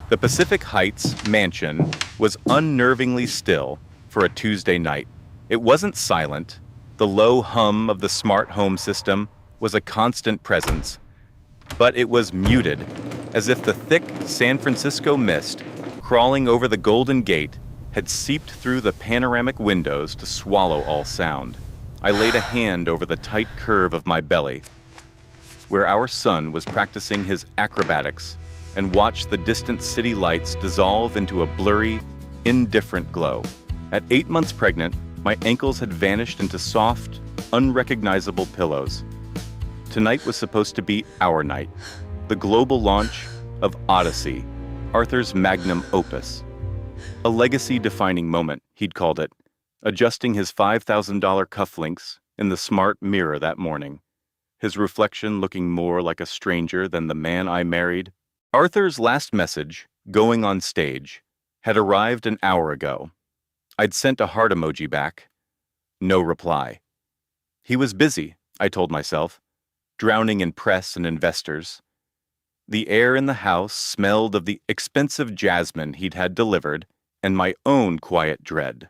The Pacific Heights mansion was unnervingly still for a Tuesday night. It wasn't silent. The low hum of the smart home system was a constant presence, but it was muted, as if the thick San Francisco mist crawling over the Golden Gate had seeped through the panoramic windows to swallow all sound. I laid a hand over the tight curve of my belly, where our son was practicing his acrobatics, and watched the distant city lights dissolve into a blurry, indifferent glow. At 8 months pregnant, my ankles had vanished into soft, unrecognizable pillows. Tonight was supposed to be our night, the global launch of Odyssey, Arthur's magnum opus. A legacy-defining moment, he'd called it, adjusting his $5,000 cufflinks in the smart mirror that morning, his reflection looking more like a stranger than the man I married. Arthur's last message, going on stage, had arrived an hour ago. I'd sent a heart emoji back. No reply. He was busy, I told myself, drowning in press and investors. The air in the house smelled of the expensive jasmine he'd had delivered, and my own quiet dread.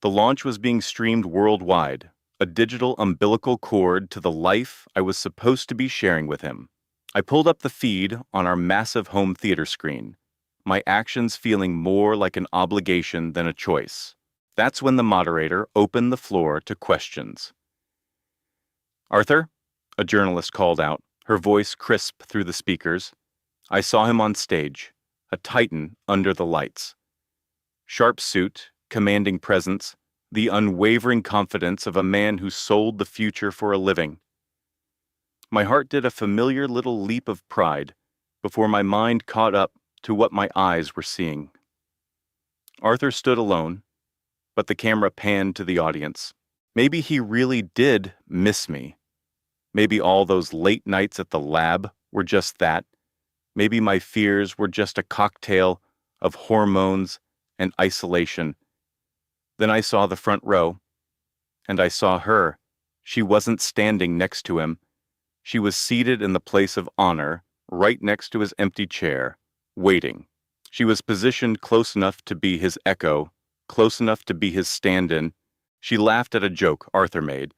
The launch was being streamed worldwide, a digital umbilical cord to the life I was supposed to be sharing with him. I pulled up the feed on our massive home theater screen, my actions feeling more like an obligation than a choice. That's when the moderator opened the floor to questions. "Arthur?" a journalist called out, her voice crisp through the speakers. I saw him on stage, a titan under the lights. Sharp suit, commanding presence, the unwavering confidence of a man who sold the future for a living. My heart did a familiar little leap of pride before my mind caught up to what my eyes were seeing. Arthur stood alone, but the camera panned to the audience. Maybe he really did miss me. Maybe all those late nights at the lab were just that. Maybe my fears were just a cocktail of hormones and isolation. Then I saw the front row, and I saw her. She wasn't standing next to him. She was seated in the place of honor, right next to his empty chair, waiting. She was positioned close enough to be his echo, close enough to be his stand-in. She laughed at a joke Arthur made,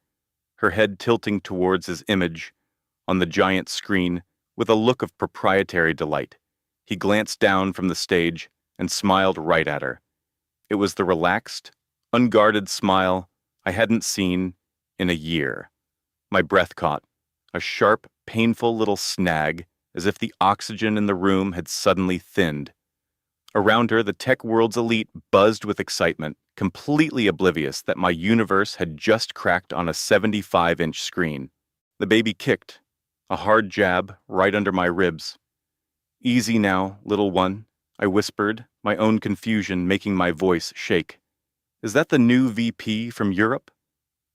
her head tilting towards his image on the giant screen with a look of proprietary delight. He glanced down from the stage and smiled right at her. It was the relaxed, unguarded smile I hadn't seen in a year. My breath caught, a sharp, painful little snag, as if the oxygen in the room had suddenly thinned. Around her, the tech world's elite buzzed with excitement, completely oblivious that my universe had just cracked on a 75-inch screen. The baby kicked, a hard jab right under my ribs. "Easy now, little one," I whispered, my own confusion making my voice shake. "Is that the new VP from Europe?"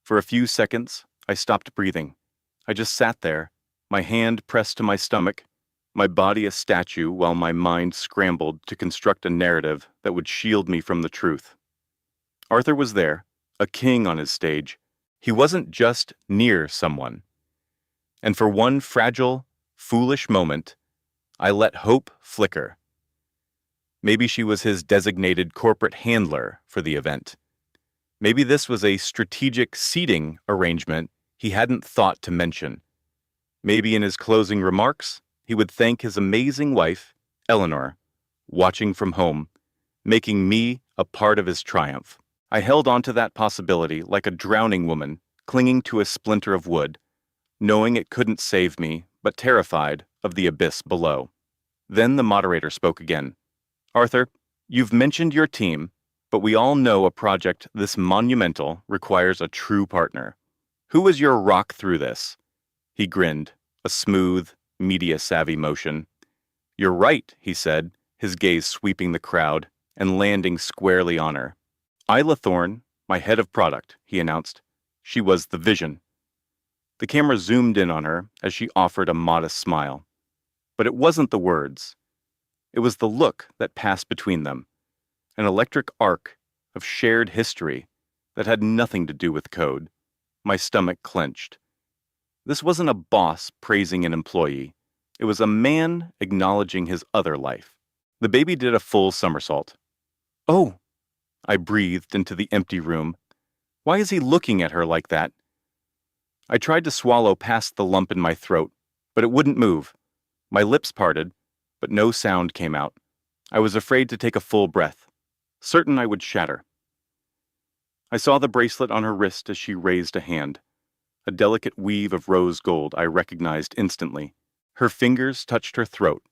For a few seconds, I stopped breathing. I just sat there, my hand pressed to my stomach, my body a statue while my mind scrambled to construct a narrative that would shield me from the truth. Arthur was there, a king on his stage. He wasn't just near someone. And for one fragile, foolish moment, I let hope flicker. Maybe she was his designated corporate handler for the event. Maybe this was a strategic seating arrangement he hadn't thought to mention. Maybe in his closing remarks, he would thank his amazing wife, Eleanor, watching from home, making me a part of his triumph. I held on to that possibility like a drowning woman clinging to a splinter of wood, knowing it couldn't save me, but terrified of the abyss below. Then the moderator spoke again. "Arthur, you've mentioned your team, but we all know a project this monumental requires a true partner. Who was your rock through this?" He grinned, a smooth, media-savvy motion. "You're right," he said, his gaze sweeping the crowd and landing squarely on her. "Isla Thorne, my head of product," he announced. She was the vision. The camera zoomed in on her as she offered a modest smile. But it wasn't the words. It was the look that passed between them, an electric arc of shared history that had nothing to do with code. My stomach clenched. This wasn't a boss praising an employee. It was a man acknowledging his other life. The baby did a full somersault. "Oh!" I breathed into the empty room. "Why is he looking at her like that?" I tried to swallow past the lump in my throat, but it wouldn't move. My lips parted, but no sound came out. I was afraid to take a full breath, certain I would shatter. I saw the bracelet on her wrist as she raised a hand. A delicate weave of rose gold I recognized instantly. Her fingers touched her throat,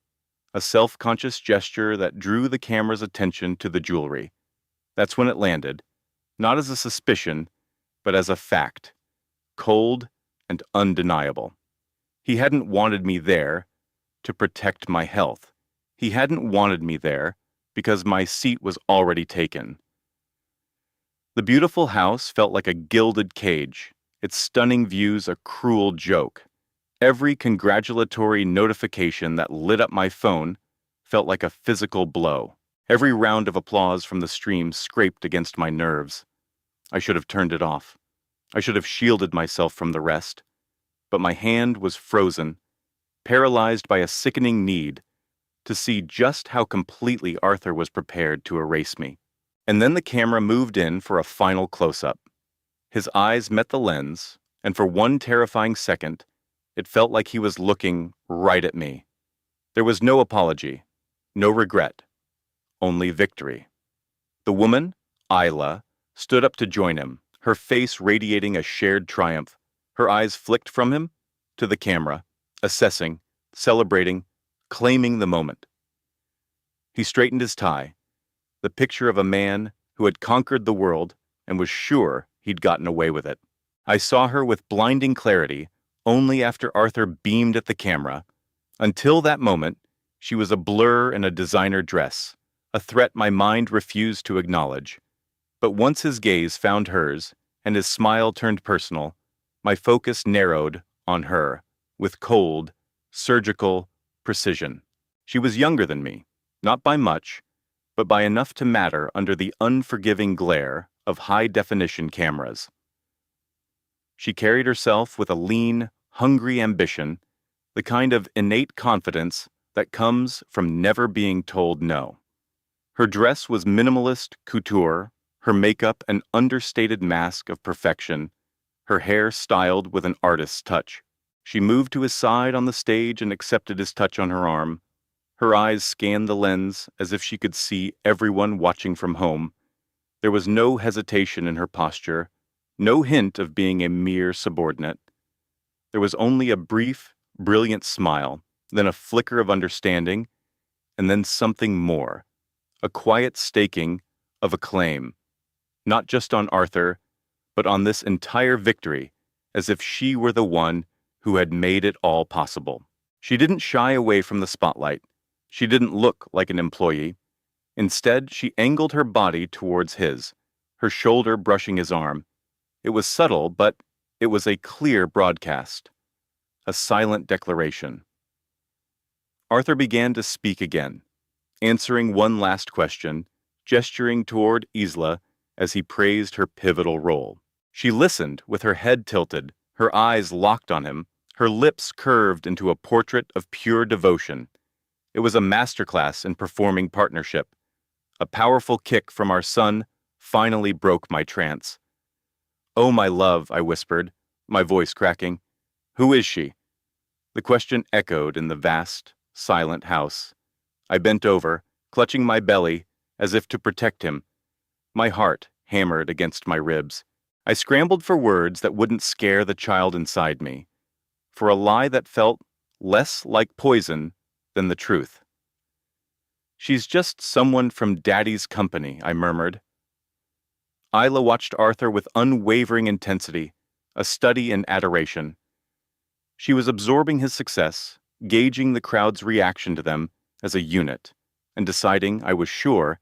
a self-conscious gesture that drew the camera's attention to the jewelry. That's when it landed, not as a suspicion, but as a fact, cold and undeniable. He hadn't wanted me there to protect my health. He hadn't wanted me there because my seat was already taken. The beautiful house felt like a gilded cage, its stunning views a cruel joke. Every congratulatory notification that lit up my phone felt like a physical blow. Every round of applause from the stream scraped against my nerves. I should have turned it off. I should have shielded myself from the rest. But my hand was frozen, paralyzed by a sickening need to see just how completely Arthur was prepared to erase me. And then the camera moved in for a final close-up. His eyes met the lens, and for one terrifying second, it felt like he was looking right at me. There was no apology, no regret, only victory. The woman, Isla, stood up to join him, her face radiating a shared triumph. Her eyes flicked from him to the camera, assessing, celebrating, claiming the moment. He straightened his tie, the picture of a man who had conquered the world and was sure he'd gotten away with it. I saw her with blinding clarity only after Arthur beamed at the camera. Until that moment, she was a blur in a designer dress, a threat my mind refused to acknowledge. But once his gaze found hers and his smile turned personal, my focus narrowed on her with cold, surgical precision. She was younger than me, not by much, but by enough to matter under the unforgiving glare of high-definition cameras. She carried herself with a lean, hungry ambition, the kind of innate confidence that comes from never being told no. Her dress was minimalist couture, her makeup an understated mask of perfection, her hair styled with an artist's touch. She moved to his side on the stage and accepted his touch on her arm. Her eyes scanned the lens as if she could see everyone watching from home. There was no hesitation in her posture, no hint of being a mere subordinate. There was only a brief, brilliant smile, then a flicker of understanding, and then something more, a quiet staking of a claim, not just on Arthur, but on this entire victory, as if she were the one who had made it all possible. She didn't shy away from the spotlight. She didn't look like an employee. Instead, she angled her body towards his, her shoulder brushing his arm. It was subtle, but it was a clear broadcast, a silent declaration. Arthur began to speak again, answering one last question, gesturing toward Isla as he praised her pivotal role. She listened with her head tilted, her eyes locked on him, her lips curved into a portrait of pure devotion. It was a masterclass in performing partnership. A powerful kick from our son finally broke my trance. "Oh, my love," I whispered, my voice cracking. "Who is she?" The question echoed in the vast, silent house. I bent over, clutching my belly as if to protect him. My heart hammered against my ribs. I scrambled for words that wouldn't scare the child inside me, for a lie that felt less like poison than the truth. "She's just someone from Daddy's company," I murmured. Isla watched Arthur with unwavering intensity, a study in adoration. She was absorbing his success, gauging the crowd's reaction to them as a unit, and deciding, I was sure,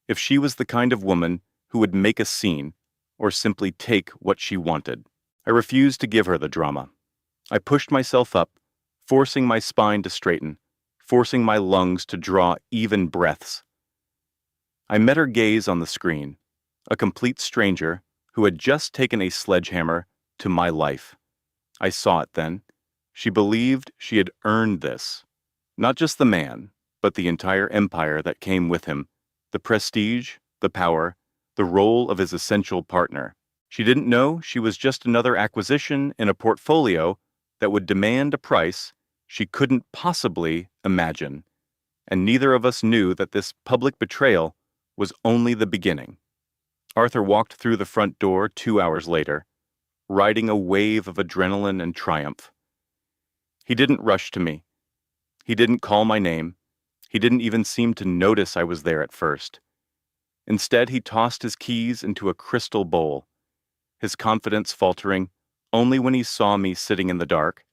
if she was the kind of woman who would make a scene or simply take what she wanted. I refused to give her the drama. I pushed myself up, forcing my spine to straighten, forcing my lungs to draw even breaths. I met her gaze on the screen, a complete stranger who had just taken a sledgehammer to my life. I saw it then. She believed she had earned this. Not just the man, but the entire empire that came with him, the prestige, the power, the role of his essential partner. She didn't know she was just another acquisition in a portfolio that would demand a price she couldn't possibly imagine, and neither of us knew that this public betrayal was only the beginning. Arthur walked through the front door 2 hours later, riding a wave of adrenaline and triumph. He didn't rush to me. He didn't call my name. He didn't even seem to notice I was there at first. Instead, he tossed his keys into a crystal bowl, his confidence faltering only when he saw me sitting in the dark,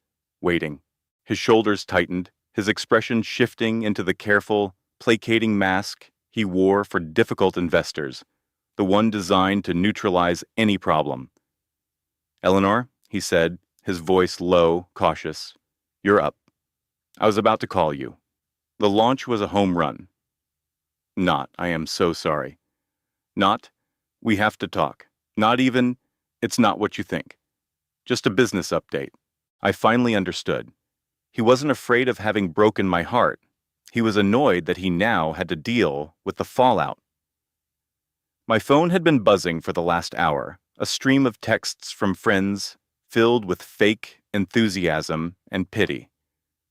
waiting. His shoulders tightened, his expression shifting into the careful, placating mask he wore for difficult investors, the one designed to neutralize any problem. "Eleanor," he said, his voice low, cautious, "you're up. I was about to call you. The launch was a home run." "Not, I am so sorry." "Not, we have to talk. Not even, it's not what you think. Just a business update." I finally understood. He wasn't afraid of having broken my heart. He was annoyed that he now had to deal with the fallout. My phone had been buzzing for the last hour, a stream of texts from friends filled with fake enthusiasm and pity.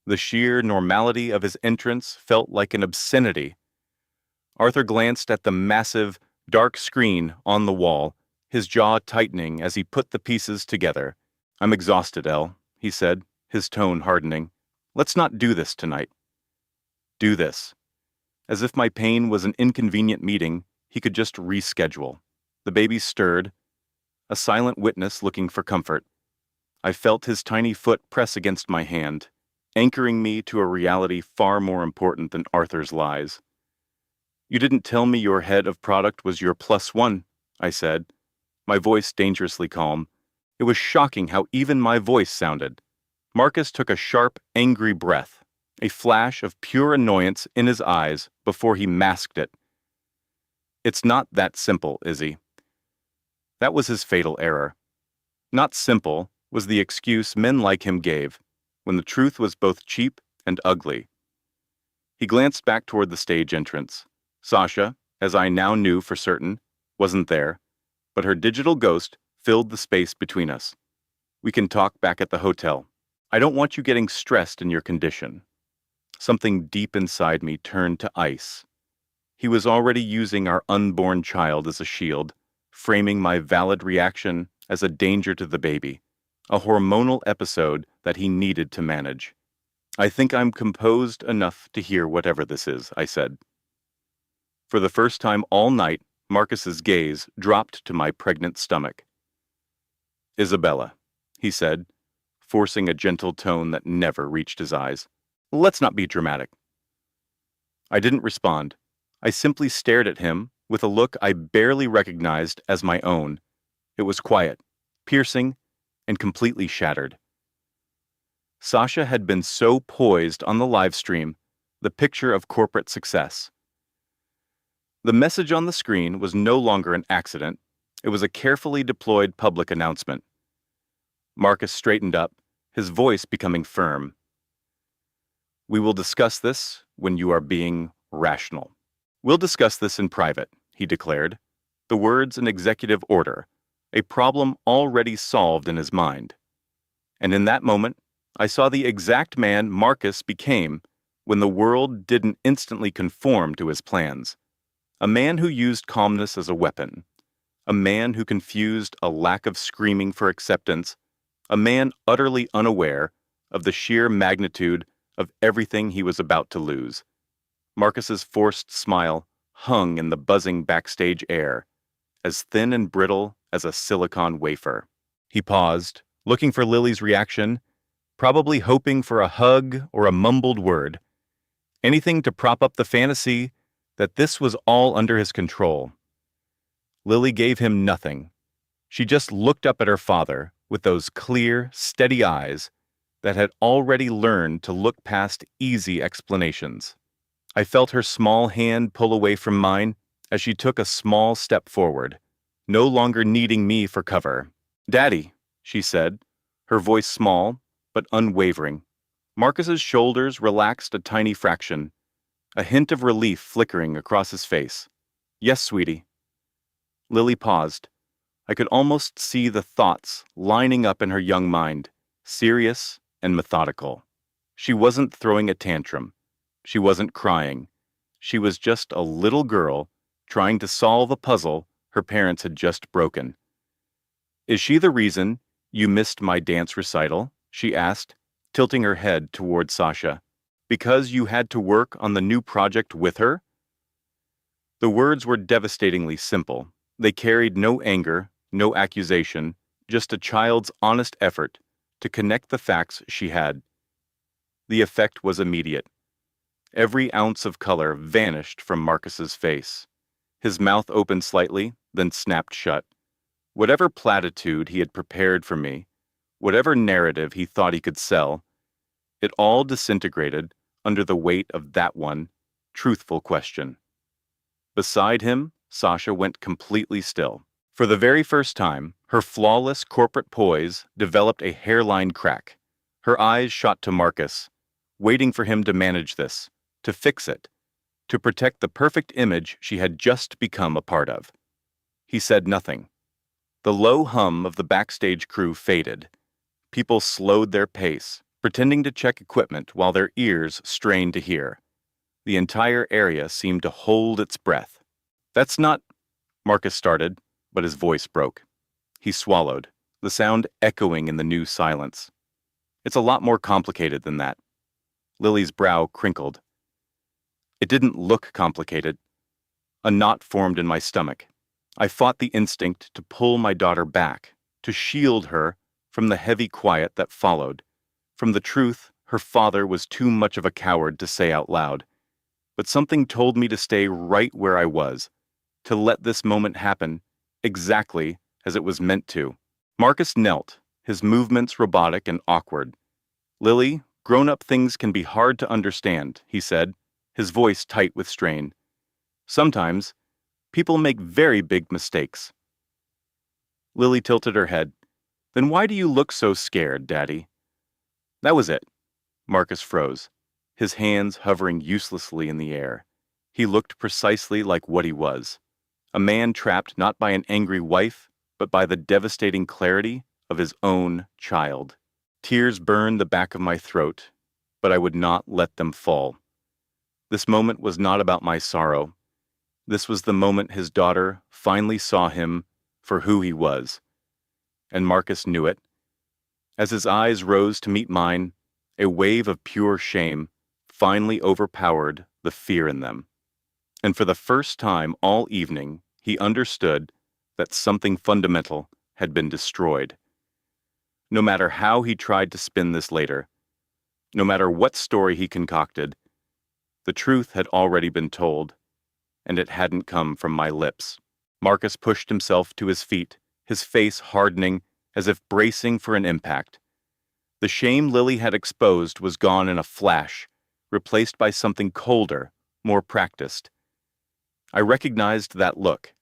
The sheer normality of his entrance felt like an obscenity. Arthur glanced at the massive, dark screen on the wall, his jaw tightening as he put the pieces together. "I'm exhausted, Elle," he said, his tone hardening. "Let's not do this tonight." Do this. As if my pain was an inconvenient meeting he could just reschedule. The baby stirred, a silent witness looking for comfort. I felt his tiny foot press against my hand, anchoring me to a reality far more important than Arthur's lies. "You didn't tell me your head of product was your +1, I said, my voice dangerously calm. It was shocking how even my voice sounded. Marcus took a sharp, angry breath, a flash of pure annoyance in his eyes before he masked it. "It's not that simple, Izzy." That was his fatal error. Not simple was the excuse men like him gave, when the truth was both cheap and ugly. He glanced back toward the stage entrance. Sasha, as I now knew for certain, wasn't there, but her digital ghost filled the space between us. "We can talk back at the hotel. I don't want you getting stressed in your condition." Something deep inside me turned to ice. He was already using our unborn child as a shield, framing my valid reaction as a danger to the baby, a hormonal episode that he needed to manage. "I think I'm composed enough to hear whatever this is," I said. For the first time all night, Marcus's gaze dropped to my pregnant stomach. "Isabella," he said, forcing a gentle tone that never reached his eyes. "Let's not be dramatic." I didn't respond. I simply stared at him with a look I barely recognized as my own. It was quiet, piercing, and completely shattered. Sasha had been so poised on the live stream, the picture of corporate success. The message on the screen was no longer an accident. It was a carefully deployed public announcement. Marcus straightened up, his voice becoming firm. "We will discuss this when you are being rational." "We'll discuss this in private," he declared, the words an executive order, a problem already solved in his mind. And in that moment, I saw the exact man Marcus became when the world didn't instantly conform to his plans. A man who used calmness as a weapon. A man who confused a lack of screaming for acceptance. A man utterly unaware of the sheer magnitude of everything he was about to lose. Marcus's forced smile hung in the buzzing backstage air, as thin and brittle as a silicon wafer. He paused, looking for Lily's reaction, probably hoping for a hug or a mumbled word. Anything to prop up the fantasy that this was all under his control. Lily gave him nothing. She just looked up at her father with those clear, steady eyes that had already learned to look past easy explanations. I felt her small hand pull away from mine as she took a small step forward, no longer needing me for cover. "Daddy," she said, her voice small but unwavering. Marcus's shoulders relaxed a tiny fraction. a hint of relief flickering across his face. Yes, sweetie. Lily paused. I could almost see the thoughts lining up in her young mind, serious and methodical. She wasn't throwing a tantrum. She wasn't crying. She was just a little girl trying to solve a puzzle her parents had just broken. Is she the reason you missed my dance recital? She asked, tilting her head toward Sasha. Because you had to work on the new project with her? The words were devastatingly simple. They carried no anger, no accusation, just a child's honest effort to connect the facts she had. The effect was immediate. Every ounce of color vanished from Marcus's face. His mouth opened slightly, then snapped shut. Whatever platitude he had prepared for me, whatever narrative he thought he could sell, it all disintegrated under the weight of that one truthful question. Beside him, Sasha went completely still. For the very first time, her flawless corporate poise developed a hairline crack. Her eyes shot to Marcus, waiting for him to manage this, to fix it, to protect the perfect image she had just become a part of. He said nothing. The low hum of the backstage crew faded. People slowed their pace, pretending to check equipment while their ears strained to hear. The entire area seemed to hold its breath. That's not, Marcus started, but his voice broke. He swallowed, the sound echoing in the new silence. It's a lot more complicated than that. Lily's brow crinkled. It didn't look complicated. A knot formed in my stomach. I fought the instinct to pull my daughter back, to shield her from the heavy quiet that followed, from the truth her father was too much of a coward to say out loud. But something told me to stay right where I was, to let this moment happen exactly as it was meant to. Marcus knelt, his movements robotic and awkward. Lily, grown-up things can be hard to understand, he said, his voice tight with strain. Sometimes, people make very big mistakes. Lily tilted her head. Then why do you look so scared, Daddy? That was it. Marcus froze, his hands hovering uselessly in the air. He looked precisely like what he was. A man trapped not by an angry wife, but by the devastating clarity of his own child. Tears burned the back of my throat, but I would not let them fall. This moment was not about my sorrow. This was the moment his daughter finally saw him for who he was. And Marcus knew it. As his eyes rose to meet mine, a wave of pure shame finally overpowered the fear in them. And for the first time all evening, he understood that something fundamental had been destroyed. No matter how he tried to spin this later, no matter what story he concocted, the truth had already been told, and it hadn't come from my lips. Marcus pushed himself to his feet, his face hardening as if bracing for an impact. The shame Lily had exposed was gone in a flash, replaced by something colder, more practiced. I recognized that look.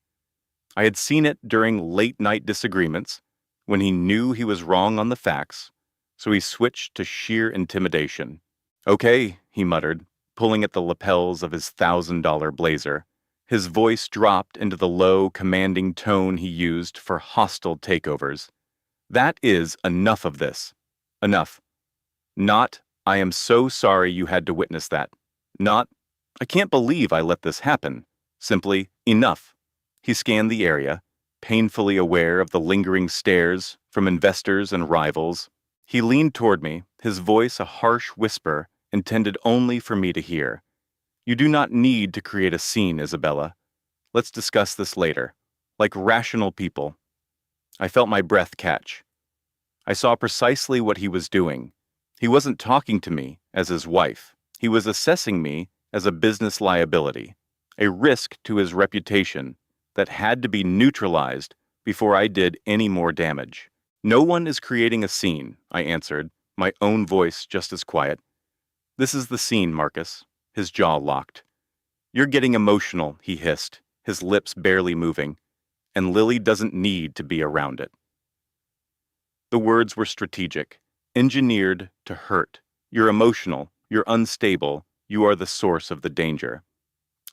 I had seen it during late-night disagreements, when he knew he was wrong on the facts, so he switched to sheer intimidation. Okay, he muttered, pulling at the lapels of his $1,000 blazer. His voice dropped into the low, commanding tone he used for hostile takeovers. That is enough of this. Enough. Not, I am so sorry you had to witness that. Not, I can't believe I let this happen. Simply, enough. He scanned the area, painfully aware of the lingering stares from investors and rivals. He leaned toward me, his voice a harsh whisper intended only for me to hear. You do not need to create a scene, Isabella. Let's discuss this later, like rational people. I felt my breath catch. I saw precisely what he was doing. He wasn't talking to me as his wife. He was assessing me as a business liability, a risk to his reputation that had to be neutralized before I did any more damage. No one is creating a scene, I answered, my own voice just as quiet. This is the scene, Marcus. His jaw locked. You're getting emotional, he hissed, his lips barely moving, and Lily doesn't need to be around it. The words were strategic, engineered to hurt. You're emotional, you're unstable, You are the source of the danger.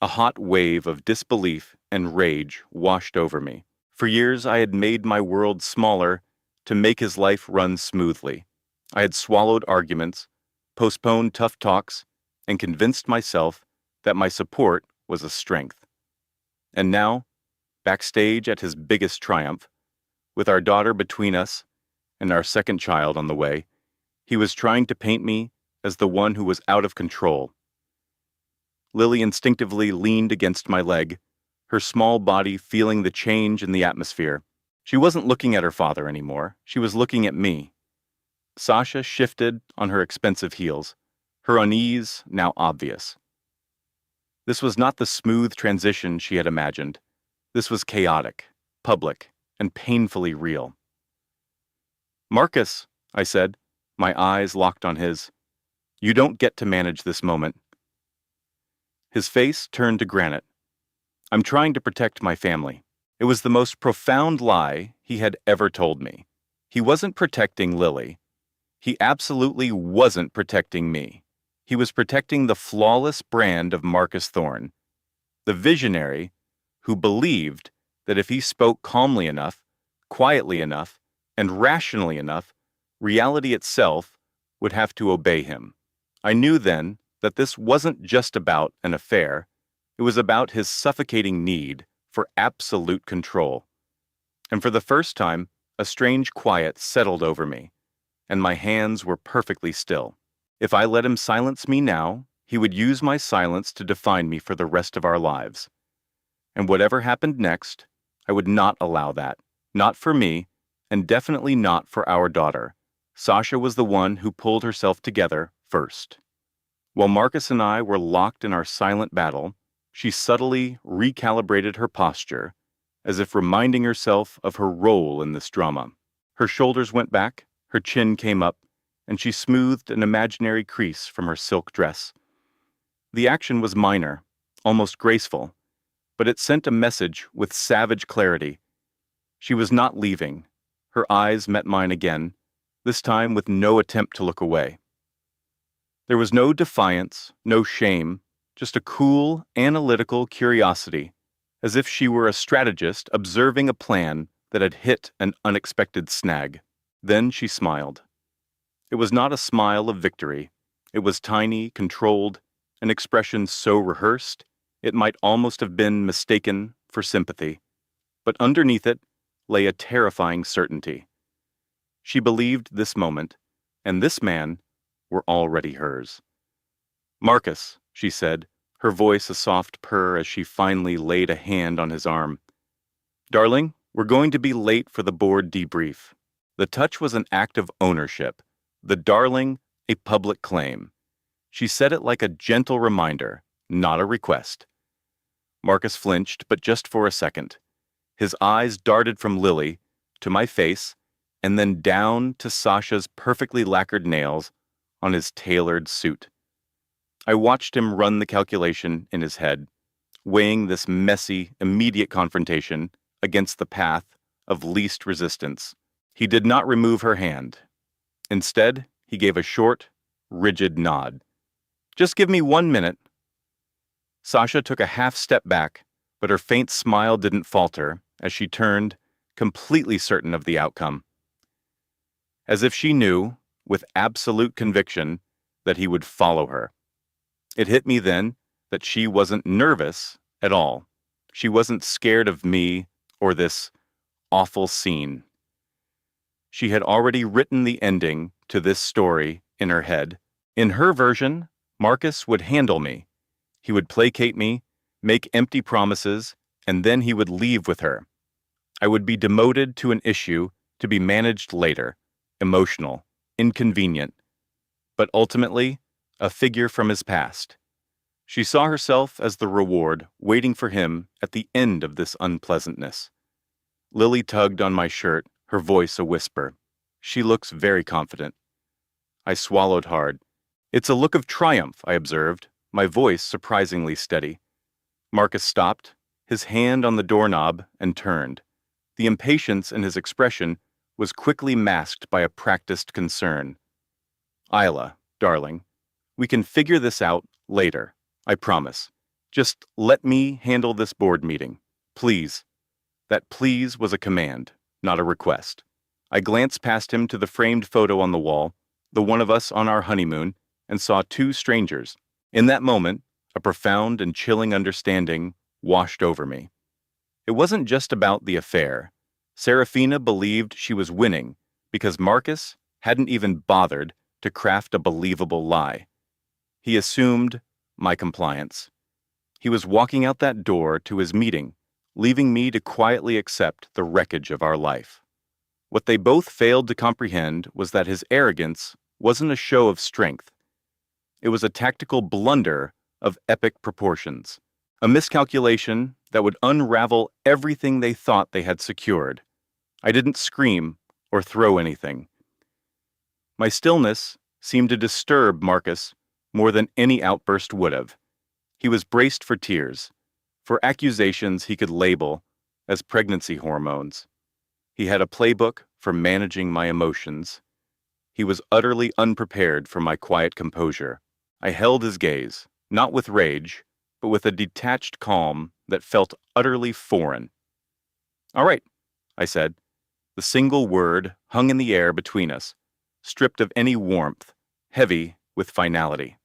A hot wave of disbelief and rage washed over me. For years, I had made my world smaller to make his life run smoothly. I had swallowed arguments, postponed tough talks, and convinced myself that my support was a strength. And now, backstage at his biggest triumph, with our daughter between us and our second child on the way, he was trying to paint me as the one who was out of control. Lily instinctively leaned against my leg, her small body feeling the change in the atmosphere. She wasn't looking at her father anymore. She was looking at me. Sasha shifted on her expensive heels, her unease now obvious. This was not the smooth transition she had imagined. This was chaotic, public, and painfully real. "Marcus," I said, my eyes locked on his, "you don't get to manage this moment." His face turned to granite. "I'm trying to protect my family." It was the most profound lie he had ever told me. He wasn't protecting Lily. He absolutely wasn't protecting me. He was protecting the flawless brand of Marcus Thorne, the visionary who believed that if he spoke calmly enough, quietly enough, and rationally enough, reality itself would have to obey him. I knew then that this wasn't just about an affair. It was about his suffocating need for absolute control. And for the first time, a strange quiet settled over me, and my hands were perfectly still. If I let him silence me now, he would use my silence to define me for the rest of our lives. And whatever happened next, I would not allow that. Not for me, and definitely not for our daughter. Sasha was the one who pulled herself together first. While Marcus and I were locked in our silent battle, she subtly recalibrated her posture, as if reminding herself of her role in this drama. Her shoulders went back, her chin came up, and she smoothed an imaginary crease from her silk dress. The action was minor, almost graceful, but it sent a message with savage clarity. She was not leaving. Her eyes met mine again, this time with no attempt to look away. There was no defiance, no shame, just a cool, analytical curiosity, as if she were a strategist observing a plan that had hit an unexpected snag. Then she smiled. It was not a smile of victory. It was tiny, controlled, an expression so rehearsed, it might almost have been mistaken for sympathy. But underneath it lay a terrifying certainty. She believed this moment, and this man, were already hers. "Marcus," she said, her voice a soft purr as she finally laid a hand on his arm. "Darling, we're going to be late for the board debrief." The touch was an act of ownership. The darling, a public claim. She said it like a gentle reminder, not a request. Marcus flinched, but just for a second. His eyes darted from Lily to my face, and then down to Sasha's perfectly lacquered nails on his tailored suit. I watched him run the calculation in his head, weighing this messy, immediate confrontation against the path of least resistance. He did not remove her hand. Instead, he gave a short, rigid nod. "Just give me 1 minute." Sasha took a half step back, but her faint smile didn't falter as she turned, completely certain of the outcome. As if she knew, with absolute conviction, that he would follow her. It hit me then that she wasn't nervous at all. She wasn't scared of me or this awful scene. She had already written the ending to this story in her head. In her version, Marcus would handle me. He would placate me, make empty promises, and then he would leave with her. I would be demoted to an issue to be managed later, emotional, inconvenient, but ultimately, a figure from his past. She saw herself as the reward waiting for him at the end of this unpleasantness. Lily tugged on my shirt, her voice a whisper. "She looks very confident." I swallowed hard. "It's a look of triumph," I observed, my voice surprisingly steady. Marcus stopped, his hand on the doorknob, and turned. The impatience in his expression was quickly masked by a practiced concern. "Isla, darling, we can figure this out Later, I promise. Just let me handle this board meeting. Please. That please was a command, not a request. I glanced past him to the framed photo on the wall, the one of us on our honeymoon, and saw two strangers. In that moment, a profound and chilling understanding washed over me. It wasn't just about the affair. Serafina believed she was winning because Marcus hadn't even bothered to craft a believable lie. He assumed my compliance. He was walking out that door to his meeting, leaving me to quietly accept the wreckage of our life. What they both failed to comprehend was that his arrogance wasn't a show of strength. It was a tactical blunder of epic proportions, a miscalculation that would unravel everything they thought they had secured. I didn't scream or throw anything. My stillness seemed to disturb Marcus more than any outburst would have. He was braced for tears, for accusations he could label as pregnancy hormones. He had a playbook for managing my emotions. He was utterly unprepared for my quiet composure. I held his gaze, not with rage, but with a detached calm that felt utterly foreign. "All right," I said. The single word hung in the air between us, stripped of any warmth, heavy with finality.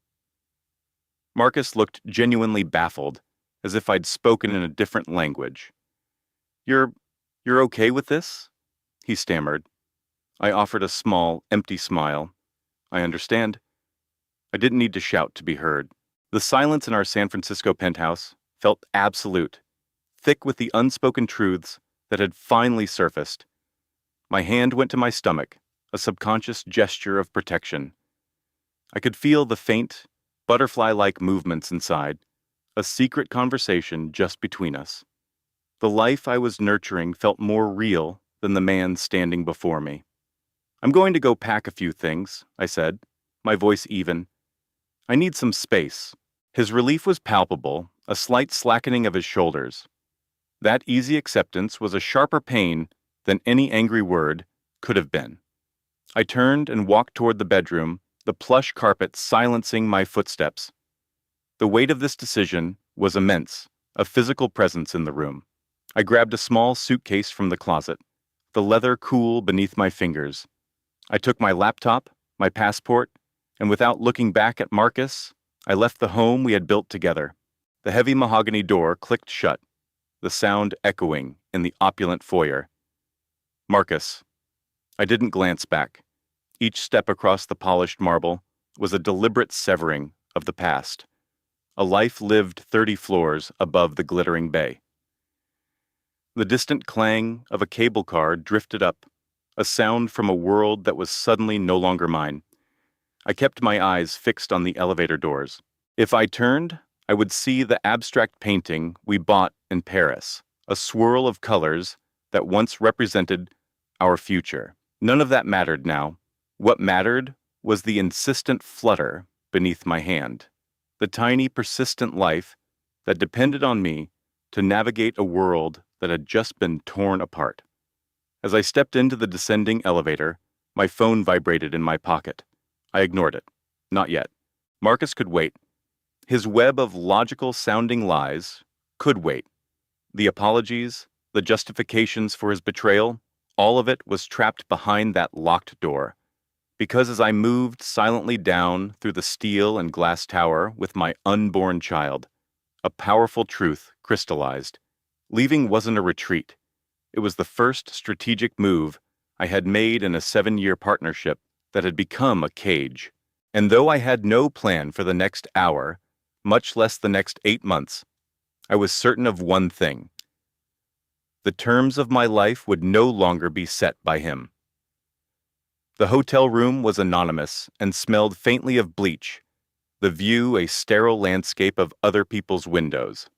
Marcus looked genuinely baffled, as if I'd spoken in a different language. You're okay with this?" he stammered. I offered a small, empty smile. "I understand." I didn't need to shout to be heard. The silence in our San Francisco penthouse felt absolute, thick with the unspoken truths that had finally surfaced. My hand went to my stomach, a subconscious gesture of protection. I could feel the faint, butterfly-like movements inside, a secret conversation just between us. The life I was nurturing felt more real than the man standing before me. "I'm going to go pack a few things," I said, my voice even. "I need some space." His relief was palpable, a slight slackening of his shoulders. That easy acceptance was a sharper pain than any angry word could have been. I turned and walked toward the bedroom, the plush carpet silencing my footsteps. The weight of this decision was immense, a physical presence in the room. I grabbed a small suitcase from the closet, the leather cool beneath my fingers. I took my laptop, my passport, and without looking back at Marcus, I left the home we had built together. The heavy mahogany door clicked shut, the sound echoing in the opulent foyer. Marcus. I didn't glance back. Each step across the polished marble was a deliberate severing of the past, a life lived 30 floors above the glittering bay. The distant clang of a cable car drifted up, a sound from a world that was suddenly no longer mine. I kept my eyes fixed on the elevator doors. If I turned, I would see the abstract painting we bought in Paris, a swirl of colors that once represented our future. None of that mattered now. What mattered was the insistent flutter beneath my hand, the tiny, persistent life that depended on me to navigate a world that had just been torn apart. As I stepped into the descending elevator, my phone vibrated in my pocket. I ignored it. Not yet. Marcus could wait. His web of logical-sounding lies could wait. The apologies, the justifications for his betrayal, all of it was trapped behind that locked door. Because as I moved silently down through the steel and glass tower with my unborn child, a powerful truth crystallized. Leaving wasn't a retreat. It was the first strategic move I had made in a 7-year partnership that had become a cage. And though I had no plan for the next hour, much less the next 8 months, I was certain of one thing. The terms of my life would no longer be set by him. The hotel room was anonymous and smelled faintly of bleach, the view a sterile landscape of other people's windows.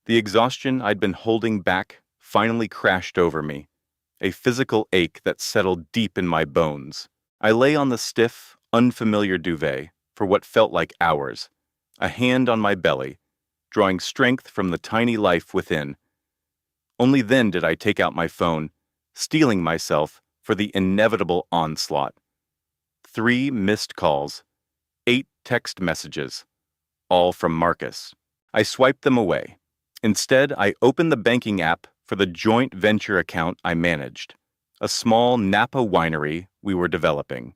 The exhaustion I'd been holding back finally crashed over me, a physical ache that settled deep in my bones. I lay on the stiff, unfamiliar duvet for what felt like hours, a hand on my belly, drawing strength from the tiny life within. Only then did I take out my phone, steeling myself for the inevitable onslaught. 3 missed calls, 8 text messages, all from Marcus. I swiped them away. Instead, I opened the banking app for the joint venture account I managed, a small Napa winery we were developing.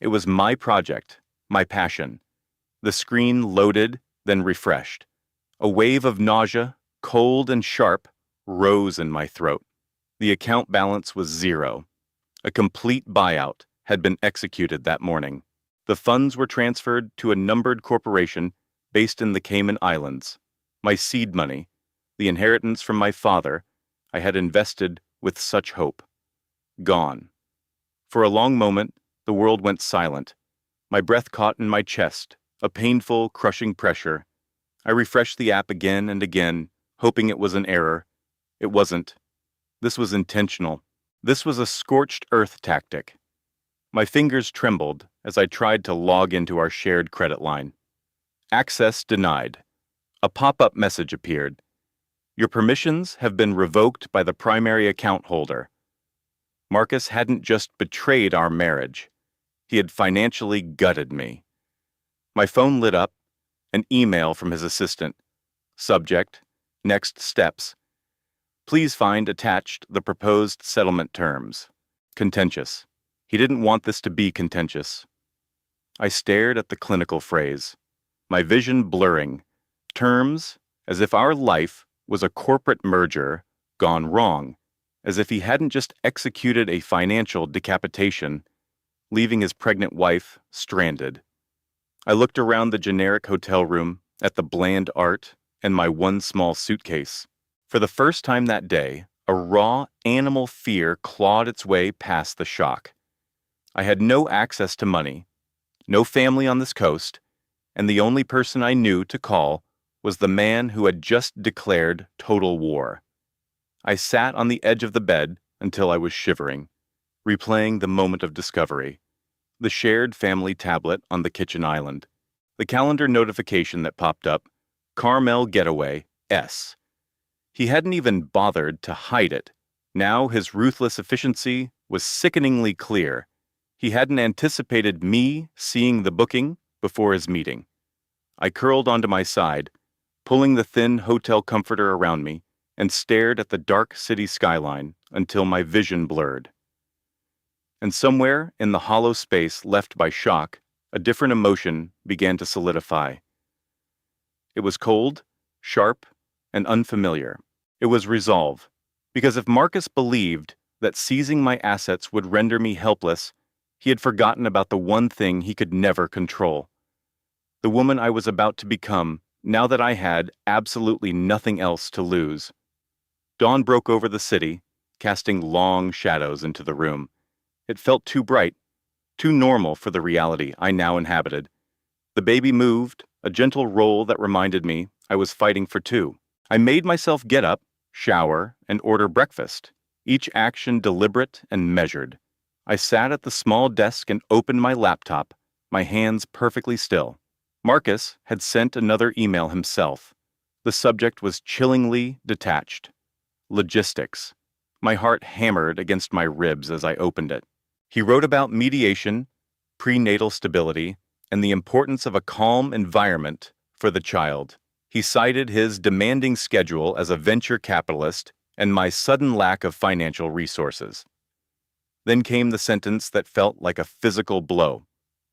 It was my project, my passion. The screen loaded, then refreshed. A wave of nausea, cold and sharp, rose in my throat. The account balance was zero. A complete buyout had been executed that morning. The funds were transferred to a numbered corporation based in the Cayman Islands. My seed money, the inheritance from my father, I had invested with such hope. Gone. For a long moment, the world went silent. My breath caught in my chest, a painful, crushing pressure. I refreshed the app again and again, hoping it was an error. It wasn't. This was intentional. This was a scorched earth tactic. My fingers trembled as I tried to log into our shared credit line. Access denied. A pop-up message appeared. Your permissions have been revoked by the primary account holder. Marcus hadn't just betrayed our marriage. He had financially gutted me. My phone lit up, an email from his assistant. Subject, next steps. Please find attached the proposed settlement terms. Contentious. He didn't want this to be contentious. I stared at the clinical phrase, my vision blurring. Terms, as if our life was a corporate merger gone wrong, as if he hadn't just executed a financial decapitation, leaving his pregnant wife stranded. I looked around the generic hotel room, at the bland art, and my one small suitcase. For the first time that day, a raw animal fear clawed its way past the shock. I had no access to money, no family on this coast, and the only person I knew to call was the man who had just declared total war. I sat on the edge of the bed until I was shivering, replaying the moment of discovery, the shared family tablet on the kitchen island, the calendar notification that popped up, Carmel Getaway, S. He hadn't even bothered to hide it. Now his ruthless efficiency was sickeningly clear. He hadn't anticipated me seeing the booking before his meeting. I curled onto my side, pulling the thin hotel comforter around me, and stared at the dark city skyline until my vision blurred. And somewhere in the hollow space left by shock, a different emotion began to solidify. It was cold, sharp, and unfamiliar. It was resolve, because if Marcus believed that seizing my assets would render me helpless, he had forgotten about the one thing he could never control. The woman I was about to become, now that I had absolutely nothing else to lose. Dawn broke over the city, casting long shadows into the room. It felt too bright, too normal for the reality I now inhabited. The baby moved, a gentle roll that reminded me I was fighting for two. I made myself get up, shower, and order breakfast, each action deliberate and measured. I sat at the small desk and opened my laptop, my hands perfectly still. Marcus had sent another email himself. The subject was chillingly detached. Logistics. My heart hammered against my ribs as I opened it. He wrote about mediation, prenatal stability, and the importance of a calm environment for the child. He cited his demanding schedule as a venture capitalist and my sudden lack of financial resources. Then came the sentence that felt like a physical blow.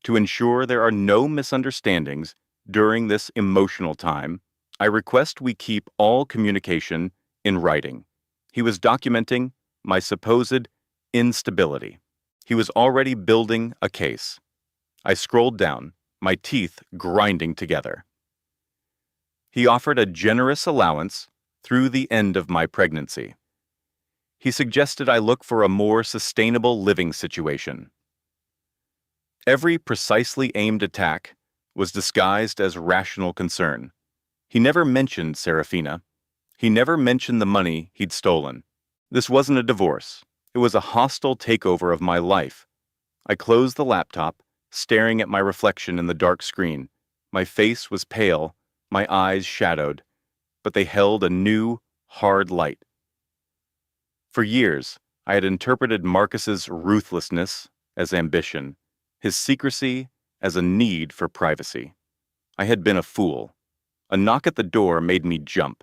To ensure there are no misunderstandings during this emotional time, I request we keep all communication in writing. He was documenting my supposed instability. He was already building a case. I scrolled down, my teeth grinding together. He offered a generous allowance through the end of my pregnancy. He suggested I look for a more sustainable living situation. Every precisely aimed attack was disguised as rational concern. He never mentioned Serafina. He never mentioned the money he'd stolen. This wasn't a divorce. It was a hostile takeover of my life. I closed the laptop, staring at my reflection in the dark screen. My face was pale, my eyes shadowed, but they held a new, hard light. For years, I had interpreted Marcus's ruthlessness as ambition, his secrecy as a need for privacy. I had been a fool. A knock at the door made me jump.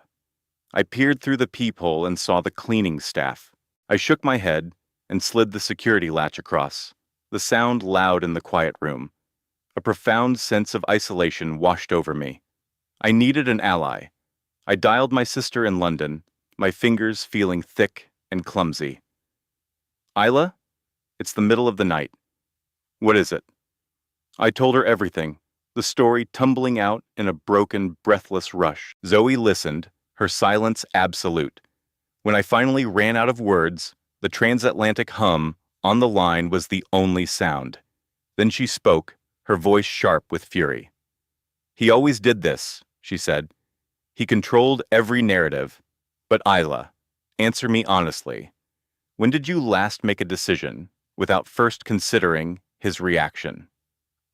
I peered through the peephole and saw the cleaning staff. I shook my head and slid the security latch across, the sound loud in the quiet room. A profound sense of isolation washed over me. I needed an ally. I dialed my sister in London, my fingers feeling thick and clumsy. Isla, it's the middle of the night. What is it? I told her everything, the story tumbling out in a broken, breathless rush. Zoe listened, her silence absolute. When I finally ran out of words, the transatlantic hum on the line was the only sound. Then she spoke, her voice sharp with fury. He always did this, she said. He controlled every narrative. But Isla, answer me honestly. When did you last make a decision without first considering his reaction?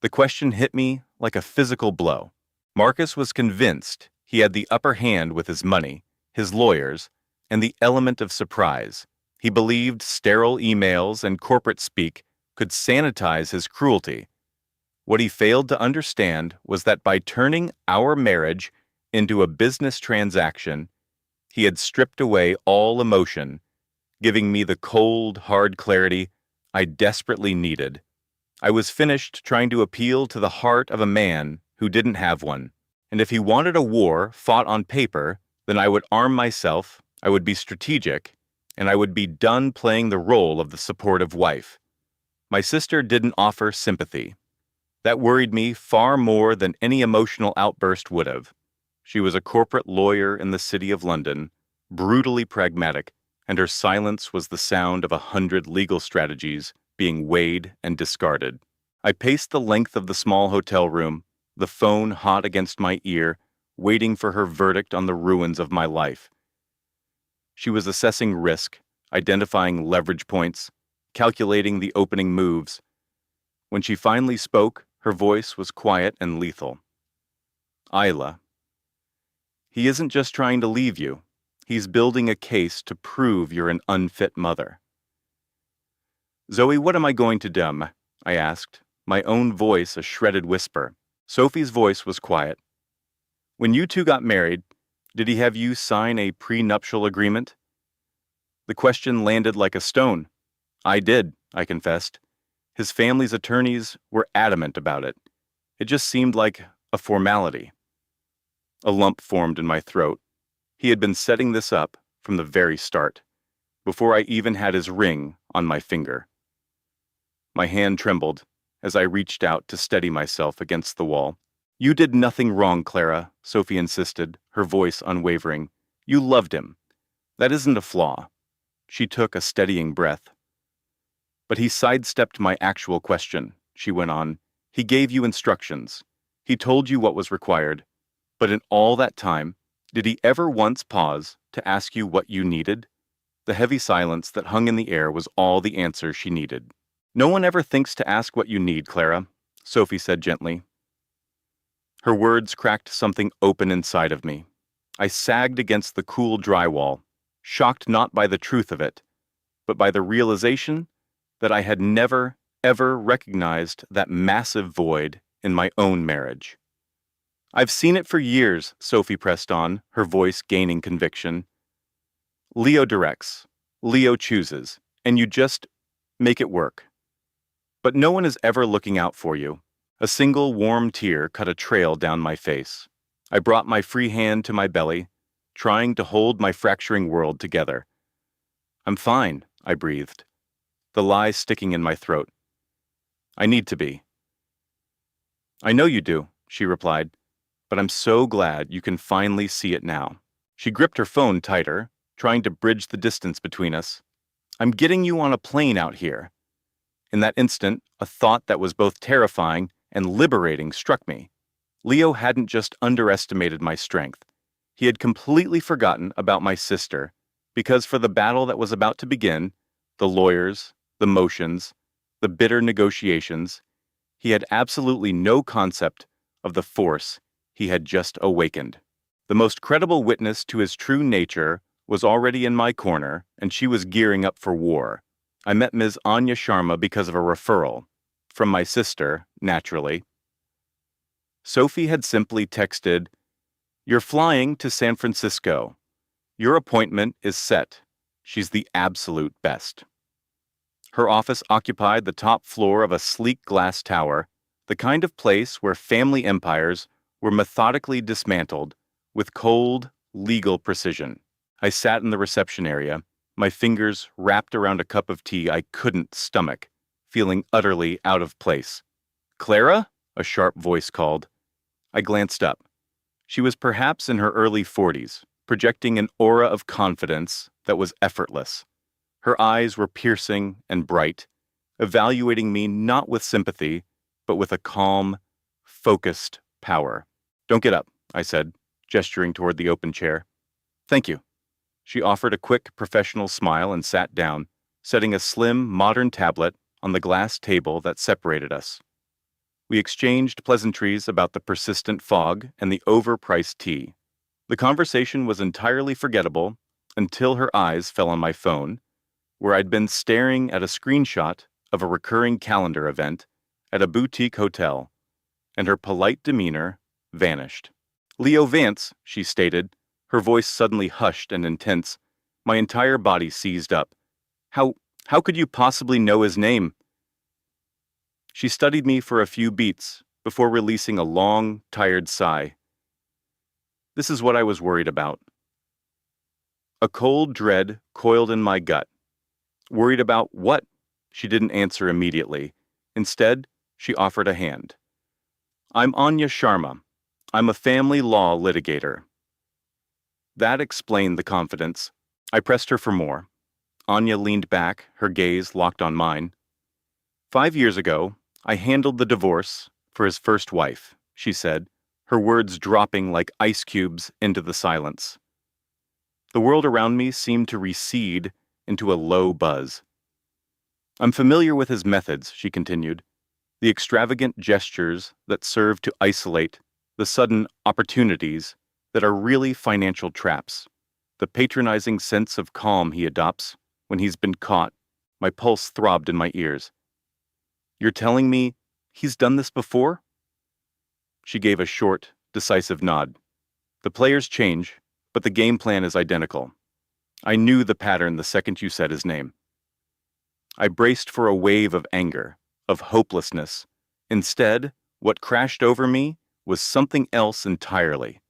The question hit me like a physical blow. Marcus was convinced he had the upper hand with his money, his lawyers, and the element of surprise. He believed sterile emails and corporate speak could sanitize his cruelty. What he failed to understand was that by turning our marriage into a business transaction, he had stripped away all emotion, giving me the cold, hard clarity I desperately needed. I was finished trying to appeal to the heart of a man who didn't have one. And if he wanted a war fought on paper, then I would arm myself, I would be strategic, and I would be done playing the role of the supportive wife. My sister didn't offer sympathy. That worried me far more than any emotional outburst would have. She was a corporate lawyer in the city of London, brutally pragmatic, and her silence was the sound of 100 legal strategies being weighed and discarded. I paced the length of the small hotel room, the phone hot against my ear, waiting for her verdict on the ruins of my life. She was assessing risk, identifying leverage points, calculating the opening moves. When she finally spoke, her voice was quiet and lethal. Isla, he isn't just trying to leave you. He's building a case to prove you're an unfit mother. Zoe, what am I going to do? I asked, my own voice a shredded whisper. Sophie's voice was quiet. When you two got married, did he have you sign a prenuptial agreement? The question landed like a stone. I did, I confessed. His family's attorneys were adamant about it. It just seemed like a formality. A lump formed in my throat. He had been setting this up from the very start, before I even had his ring on my finger. My hand trembled as I reached out to steady myself against the wall. You did nothing wrong, Clara, Sophie insisted, her voice unwavering. You loved him. That isn't a flaw. She took a steadying breath. But he sidestepped my actual question, she went on. He gave you instructions. He told you what was required. But in all that time, did he ever once pause to ask you what you needed? The heavy silence that hung in the air was all the answer she needed. No one ever thinks to ask what you need, Clara, Sophie said gently. Her words cracked something open inside of me. I sagged against the cool drywall, shocked not by the truth of it, but by the realization that I had never, ever recognized that massive void in my own marriage. I've seen it for years, Sophie pressed on, her voice gaining conviction. Leo directs, Leo chooses, and you just make it work. But no one is ever looking out for you. A single warm tear cut a trail down my face. I brought my free hand to my belly, trying to hold my fracturing world together. I'm fine, I breathed, the lie sticking in my throat. I need to be. I know you do, she replied, but I'm so glad you can finally see it now. She gripped her phone tighter, trying to bridge the distance between us. I'm getting you on a plane out here. In that instant, a thought that was both terrifying and liberating struck me. Leo hadn't just underestimated my strength. He had completely forgotten about my sister, because for the battle that was about to begin, the lawyers, the motions, the bitter negotiations, he had absolutely no concept of the force he had just awakened. The most credible witness to his true nature was already in my corner, and she was gearing up for war. I met Ms. Anya Sharma because of a referral. From my sister, naturally. Sophie had simply texted, You're flying to San Francisco. Your appointment is set. She's the absolute best. Her office occupied the top floor of a sleek glass tower, the kind of place where family empires were methodically dismantled with cold, legal precision. I sat in the reception area, my fingers wrapped around a cup of tea I couldn't stomach, feeling utterly out of place. "Clara?" a sharp voice called. I glanced up. She was perhaps in her early 40s, projecting an aura of confidence that was effortless. Her eyes were piercing and bright, evaluating me not with sympathy, but with a calm, focused power. "Don't get up," I said, gesturing toward the open chair. "Thank you." She offered a quick, professional smile and sat down, setting a slim, modern tablet on the glass table that separated us. We exchanged pleasantries about the persistent fog and the overpriced tea. The conversation was entirely forgettable until her eyes fell on my phone, where I'd been staring at a screenshot of a recurring calendar event at a boutique hotel, and her polite demeanor vanished. "Leo Vance," she stated, her voice suddenly hushed and intense. My entire body seized up. How could you possibly know his name?" She studied me for a few beats before releasing a long, tired sigh. "This is what I was worried about." A cold dread coiled in my gut. Worried about what? She didn't answer immediately. Instead, she offered a hand. "I'm Anya Sharma. I'm a family law litigator." That explained the confidence. I pressed her for more. Anya leaned back, her gaze locked on mine. "5 years ago, I handled the divorce for his first wife," she said, her words dropping like ice cubes into the silence. The world around me seemed to recede into a low buzz. "I'm familiar with his methods," she continued, "the extravagant gestures that serve to isolate, the sudden opportunities that are really financial traps, the patronizing sense of calm he adopts when he's been caught." My pulse throbbed in my ears. "You're telling me he's done this before?" She gave a short, decisive nod. "The players change, but the game plan is identical. I knew the pattern the second you said his name." I braced for a wave of anger, of hopelessness. Instead, what crashed over me was something else entirely: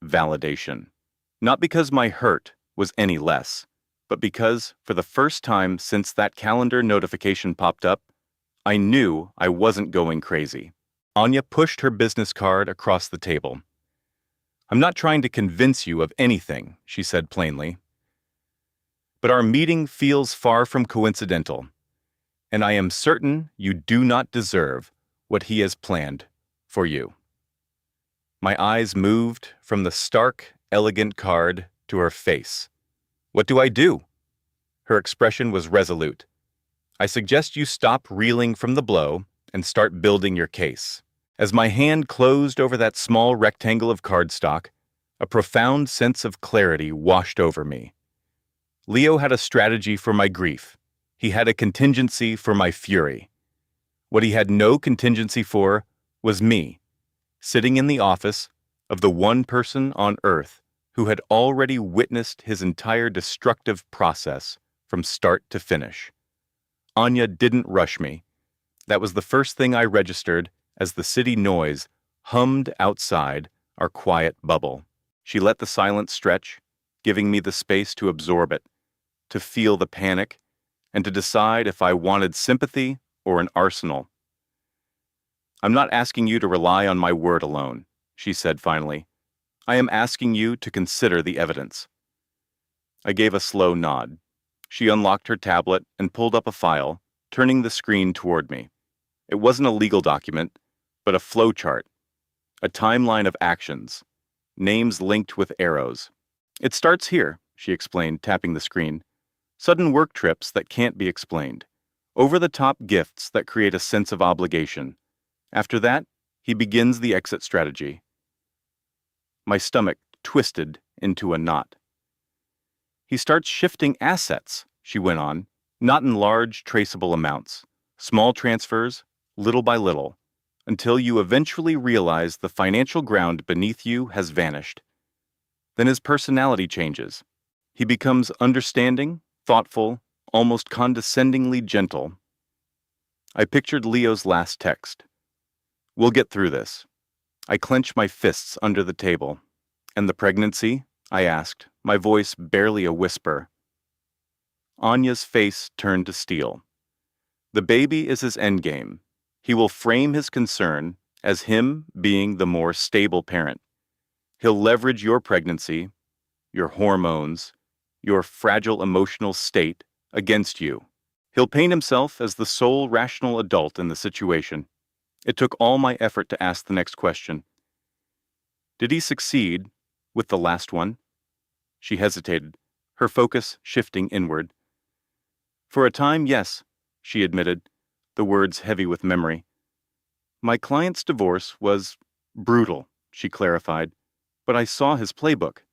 validation. Not because my hurt was any less, but because, for the first time since that calendar notification popped up, I knew I wasn't going crazy. Anya pushed her business card across the table. "I'm not trying to convince you of anything," she said plainly. "But our meeting feels far from coincidental, and I am certain you do not deserve what he has planned for you." My eyes moved from the stark, elegant card to her face. "What do I do?" Her expression was resolute. "I suggest you stop reeling from the blow and start building your case." As my hand closed over that small rectangle of cardstock, a profound sense of clarity washed over me. Leo had a strategy for my grief. He had a contingency for my fury. What he had no contingency for was me, sitting in the office of the one person on Earth who had already witnessed his entire destructive process from start to finish. Anya didn't rush me. That was the first thing I registered as the city noise hummed outside our quiet bubble. She let the silence stretch, giving me the space to absorb it, to feel the panic, and to decide if I wanted sympathy or an arsenal. "I'm not asking you to rely on my word alone," she said finally. "I am asking you to consider the evidence." I gave a slow nod. She unlocked her tablet and pulled up a file, turning the screen toward me. It wasn't a legal document, but a flowchart, a timeline of actions, names linked with arrows. "It starts here," she explained, tapping the screen. "Sudden work trips that can't be explained. Over-the-top gifts that create a sense of obligation. After that, he begins the exit strategy." My stomach twisted into a knot. "He starts shifting assets," she went on, "not in large, traceable amounts. Small transfers, little by little, until you eventually realize the financial ground beneath you has vanished. Then his personality changes. He becomes understanding, thoughtful, almost condescendingly gentle. I pictured Leo's last text. "We'll get through this." I clench my fists under the table. "And the pregnancy?" I asked, my voice barely a whisper. Anya's face turned to steel. "The baby is his endgame. He will frame his concern as him being the more stable parent. He'll leverage your pregnancy, your hormones, your fragile emotional state against you. He'll paint himself as the sole rational adult in the situation." It took all my effort to ask the next question. "Did he succeed with the last one?" She hesitated, her focus shifting inward. "For a time, yes," she admitted, the words heavy with memory. "My client's divorce was brutal," she clarified, "but I saw his playbook.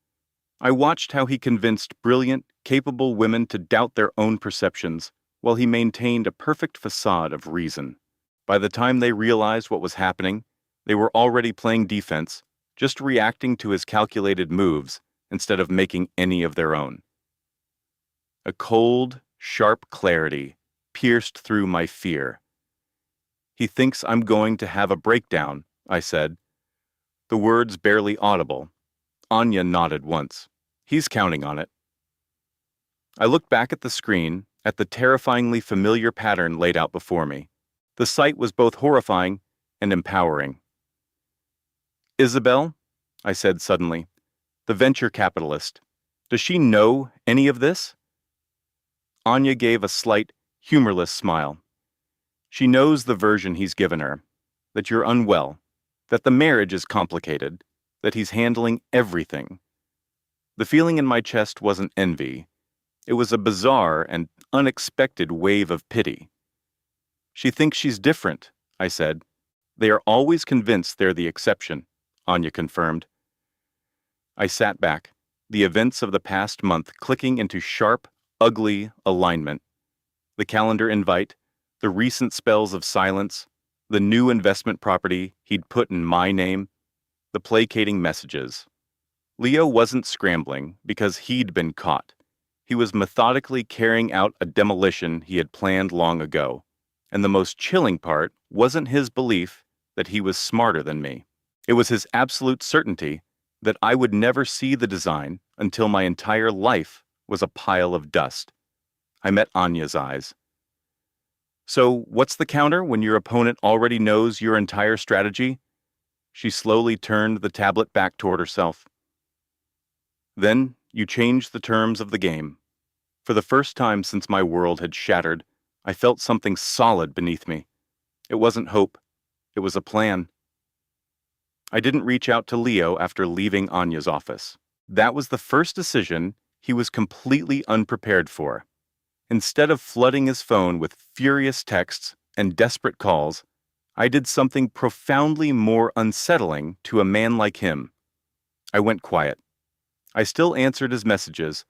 I watched how he convinced brilliant, capable women to doubt their own perceptions, while he maintained a perfect facade of reason. By the time they realized what was happening, they were already playing defense, just reacting to his calculated moves instead of making any of their own." A cold, sharp clarity pierced through my fear. "He thinks I'm going to have a breakdown," I said. The words barely audible. Anya nodded once. "He's counting on it." I looked back at the screen, at the terrifyingly familiar pattern laid out before me. The sight was both horrifying and empowering. "Isabel," I said suddenly, "the venture capitalist, does she know any of this?" Anya gave a slight, humorless smile. "She knows the version he's given her, that you're unwell, that the marriage is complicated, that he's handling everything." The feeling in my chest wasn't envy. It was a bizarre and unexpected wave of pity. "She thinks she's different," I said. "They are always convinced they're the exception," Anya confirmed. I sat back, the events of the past month clicking into sharp, ugly alignment. The calendar invite, the recent spells of silence, the new investment property he'd put in my name, the placating messages. Leo wasn't scrambling because he'd been caught. He was methodically carrying out a demolition he had planned long ago. And the most chilling part wasn't his belief that he was smarter than me. It was his absolute certainty that I would never see the design until my entire life was a pile of dust. I met Anya's eyes. "So, what's the counter when your opponent already knows your entire strategy?" She slowly turned the tablet back toward herself. "Then you change the terms of the game." For the first time since my world had shattered, I felt something solid beneath me. It wasn't hope. It was a plan. I didn't reach out to Leo after leaving Anya's office. That was the first decision he was completely unprepared for. Instead of flooding his phone with furious texts and desperate calls, I did something profoundly more unsettling to a man like him. I went quiet. I still answered his messages,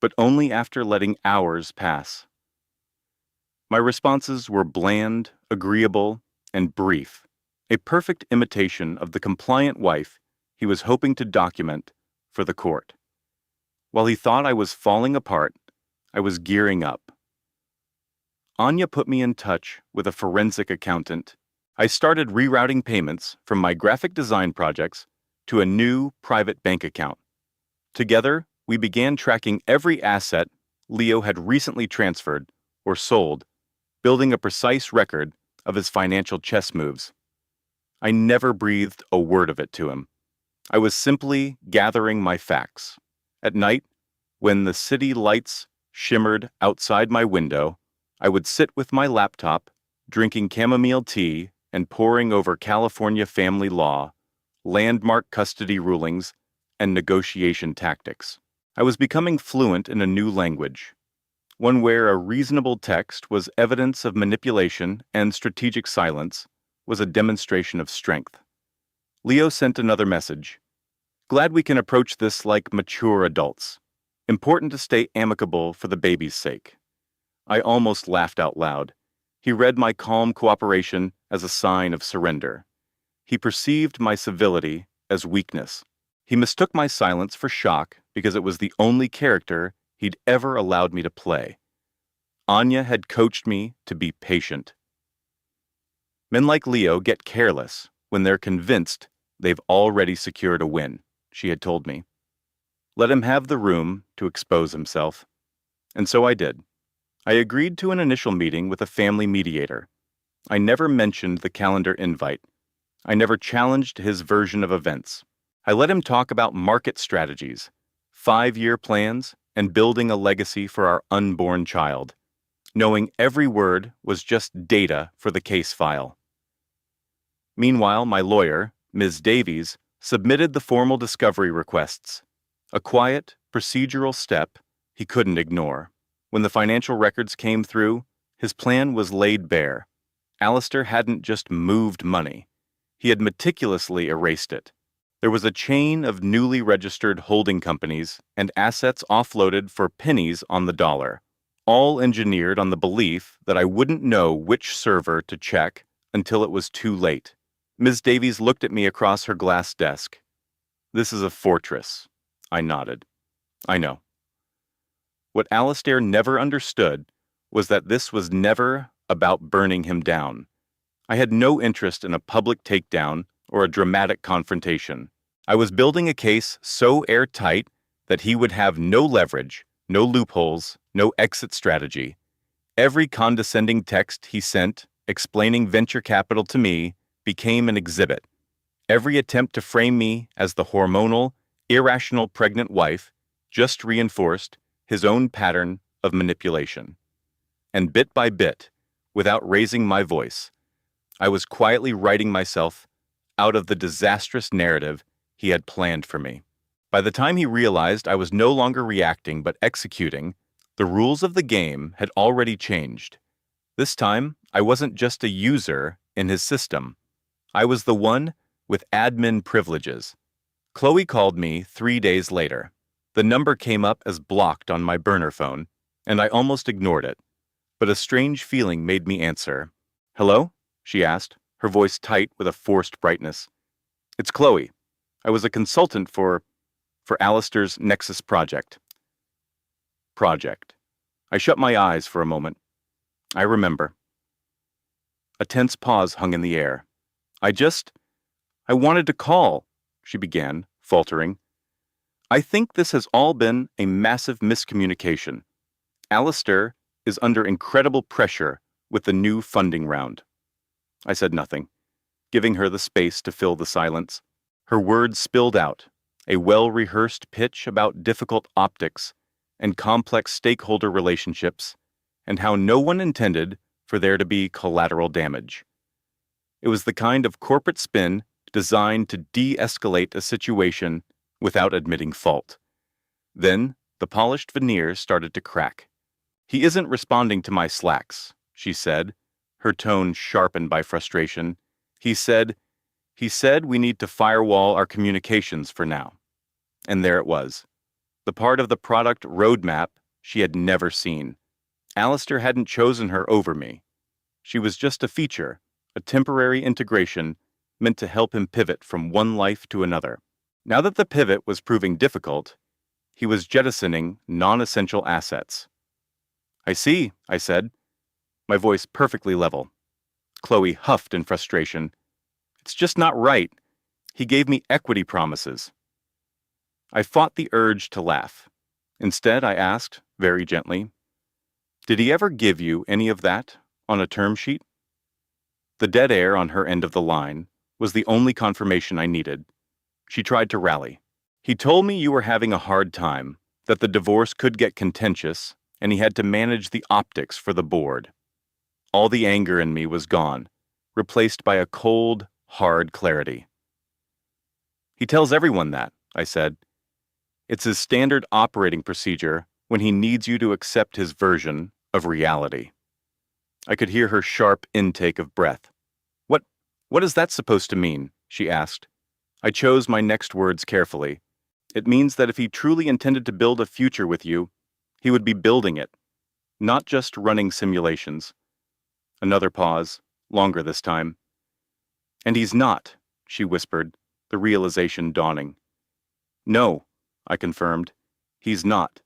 but only after letting hours pass. My responses were bland, agreeable, and brief, a perfect imitation of the compliant wife he was hoping to document for the court. While he thought I was falling apart, I was gearing up. Anya put me in touch with a forensic accountant. I started rerouting payments from my graphic design projects to a new private bank account. Together, we began tracking every asset Leo had recently transferred or sold, building a precise record of his financial chess moves. I never breathed a word of it to him. I was simply gathering my facts. At night, when the city lights shimmered outside my window, I would sit with my laptop, drinking chamomile tea and poring over California family law, landmark custody rulings, and negotiation tactics. I was becoming fluent in a new language, one where a reasonable text was evidence of manipulation and strategic silence was a demonstration of strength. Leo sent another message. "Glad we can approach this like mature adults. Important to stay amicable for the baby's sake." I almost laughed out loud. He read my calm cooperation as a sign of surrender. He perceived my civility as weakness. He mistook my silence for shock because it was the only character he'd ever allowed me to play. Anya had coached me to be patient. Men like Leo get careless when they're convinced they've already secured a win, she had told me. Let him have the room to expose himself. And so I did. I agreed to an initial meeting with a family mediator. I never mentioned the calendar invite. I never challenged his version of events. I let him talk about market strategies, 5-year plans, and building a legacy for our unborn child, knowing every word was just data for the case file. Meanwhile, my lawyer, Ms. Davies, submitted the formal discovery requests, a quiet, procedural step he couldn't ignore. When the financial records came through, his plan was laid bare. Alistair hadn't just moved money. He had meticulously erased it. There was a chain of newly registered holding companies and assets offloaded for pennies on the dollar, all engineered on the belief that I wouldn't know which server to check until it was too late. Ms. Davies looked at me across her glass desk. "This is a fortress." I nodded. "I know." What Alistair never understood was that this was never about burning him down. I had no interest in a public takedown or a dramatic confrontation. I was building a case so airtight that he would have no leverage, no loopholes, no exit strategy. Every condescending text he sent explaining venture capital to me became an exhibit. Every attempt to frame me as the hormonal, irrational pregnant wife just reinforced his own pattern of manipulation. And bit by bit, without raising my voice, I was quietly writing myself out of the disastrous narrative he had planned for me. By the time he realized I was no longer reacting but executing, the rules of the game had already changed. This time, I wasn't just a user in his system. I was the one with admin privileges. Chloe called me 3 days later. The number came up as blocked on my burner phone, and I almost ignored it. But a strange feeling made me answer. "Hello?" she asked, her voice tight with a forced brightness. "It's Chloe. I was a consultant for Alistair's Nexus project." Project. I shut my eyes for a moment. I remember. A tense pause hung in the air. I wanted to call," she began, faltering. "I think this has all been a massive miscommunication. Alistair is under incredible pressure with the new funding round." I said nothing, giving her the space to fill the silence. Her words spilled out, a well-rehearsed pitch about difficult optics and complex stakeholder relationships, and how no one intended for there to be collateral damage. It was the kind of corporate spin designed to de-escalate a situation without admitting fault. Then, the polished veneer started to crack. "He isn't responding to my slacks," she said, her tone sharpened by frustration. He said we need to firewall our communications for now." And there it was, the part of the product roadmap she had never seen. Alistair hadn't chosen her over me. She was just a feature, a temporary integration meant to help him pivot from one life to another. Now that the pivot was proving difficult, he was jettisoning non-essential assets. "I see," I said, my voice perfectly level. Chloe huffed in frustration. "It's just not right. He gave me equity promises." I fought the urge to laugh. Instead, I asked, very gently, "Did he ever give you any of that on a term sheet?" The dead air on her end of the line was the only confirmation I needed. She tried to rally. "He told me you were having a hard time, that the divorce could get contentious, and he had to manage the optics for the board." All the anger in me was gone, replaced by a cold, hard clarity. "He tells everyone that," I said. "It's his standard operating procedure when he needs you to accept his version of reality." I could hear her sharp intake of breath. What is that supposed to mean?" she asked. I chose my next words carefully. "It means that if he truly intended to build a future with you, he would be building it, not just running simulations." Another pause, longer this time. "And he's not," she whispered, the realization dawning. No, I confirmed. He's not.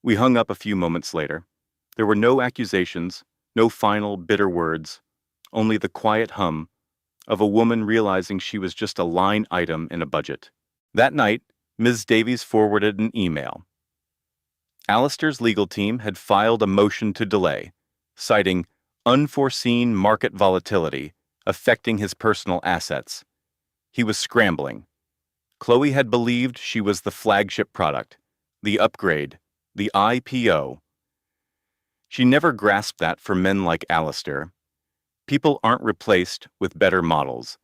We hung up a few moments later. There were no accusations, no final bitter words, only the quiet hum of a woman realizing she was just a line item in a budget. That night, Ms. Davies forwarded an email. Alistair's legal team had filed a motion to delay, citing unforeseen market volatility affecting his personal assets. He was scrambling. Chloe had believed she was the flagship product, the upgrade, the IPO. She never grasped that for men like Alistair. People aren't replaced with better models.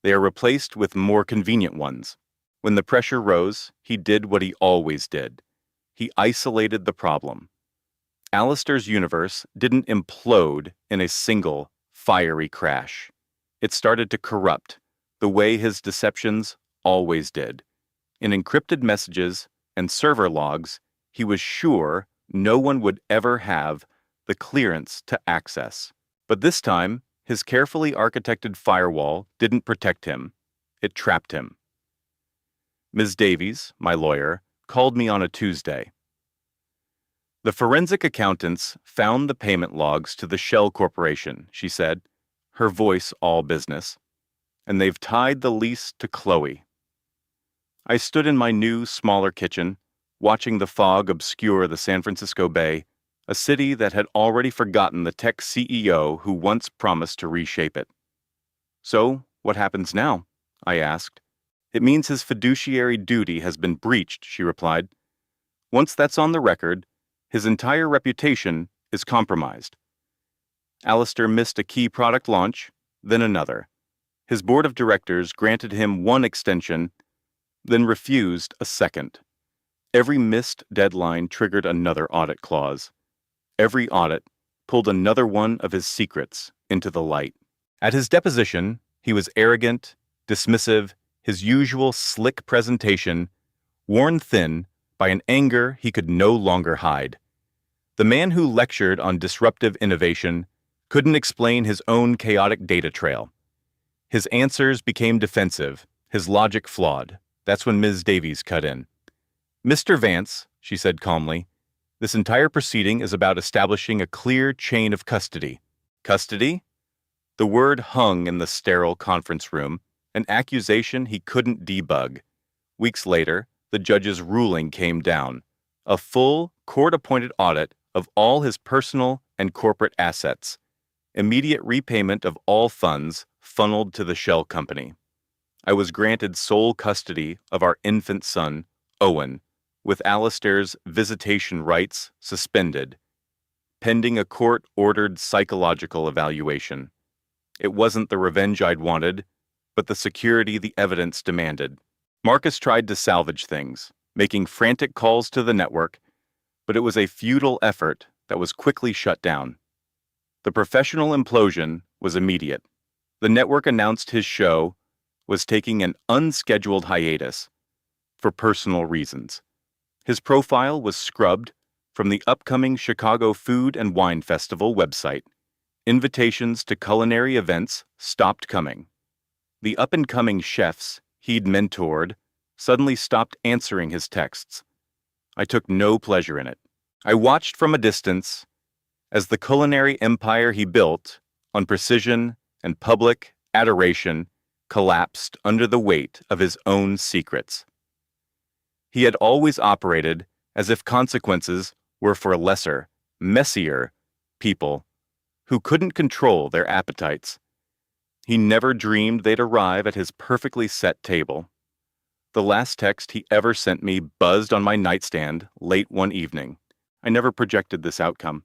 They are replaced with more convenient ones. When the pressure rose, he did what he always did. He isolated the problem. Alistair's universe didn't implode in a single, fiery crash. It started to corrupt, the way his deceptions always did. In encrypted messages and server logs, he was sure no one would ever have the clearance to access. But this time, his carefully architected firewall didn't protect him. It trapped him. Ms. Davies, my lawyer, called me on a Tuesday. The forensic accountants found the payment logs to the Shell Corporation, she said, her voice all business, and they've tied the lease to Chloe. I stood in my new, smaller kitchen, watching the fog obscure the San Francisco Bay, a city that had already forgotten the tech CEO who once promised to reshape it. So, what happens now? I asked. It means his fiduciary duty has been breached, she replied. Once that's on the record, his entire reputation is compromised. Alistair missed a key product launch, then another. His board of directors granted him one extension, then refused a second. Every missed deadline triggered another audit clause. Every audit pulled another one of his secrets into the light. At his deposition, he was arrogant, dismissive, his usual slick presentation, worn thin by an anger he could no longer hide. The man who lectured on disruptive innovation couldn't explain his own chaotic data trail. His answers became defensive, his logic flawed. That's when Ms. Davies cut in. Mr. Vance, she said calmly, this entire proceeding is about establishing a clear chain of custody. Custody? The word hung in the sterile conference room, an accusation he couldn't debug. Weeks later, the judge's ruling came down. A full, court-appointed audit of all his personal and corporate assets. Immediate repayment of all funds funneled to the Shell Company. I was granted sole custody of our infant son, Owen, with Alistair's visitation rights suspended, pending a court-ordered psychological evaluation. It wasn't the revenge I'd wanted, but the security the evidence demanded. Marcus tried to salvage things, making frantic calls to the network, but it was a futile effort that was quickly shut down. The professional implosion was immediate. The network announced his show was taking an unscheduled hiatus for personal reasons. His profile was scrubbed from the upcoming Chicago Food and Wine Festival website. Invitations to culinary events stopped coming. The up-and-coming chefs he'd mentored suddenly stopped answering his texts. I took no pleasure in it. I watched from a distance as the culinary empire he built on precision and public adoration collapsed under the weight of his own secrets. He had always operated as if consequences were for lesser, messier people who couldn't control their appetites. He never dreamed they'd arrive at his perfectly set table. The last text he ever sent me buzzed on my nightstand late one evening. I never projected this outcome.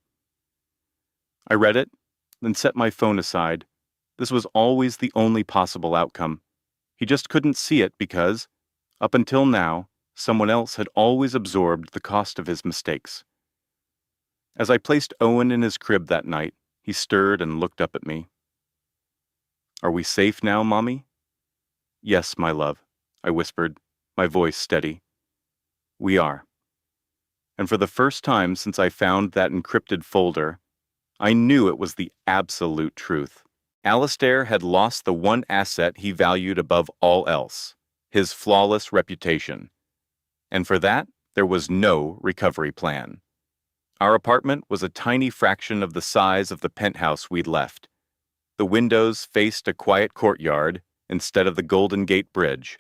I read it, then set my phone aside. This was always the only possible outcome. He just couldn't see it because, up until now, someone else had always absorbed the cost of his mistakes. As I placed Owen in his crib that night, he stirred and looked up at me. Are we safe now, Mommy? Yes, my love, I whispered, my voice steady. We are. And for the first time since I found that encrypted folder, I knew it was the absolute truth. Alistair had lost the one asset he valued above all else, his flawless reputation. And for that, there was no recovery plan. Our apartment was a tiny fraction of the size of the penthouse we'd left. The windows faced a quiet courtyard instead of the Golden Gate Bridge,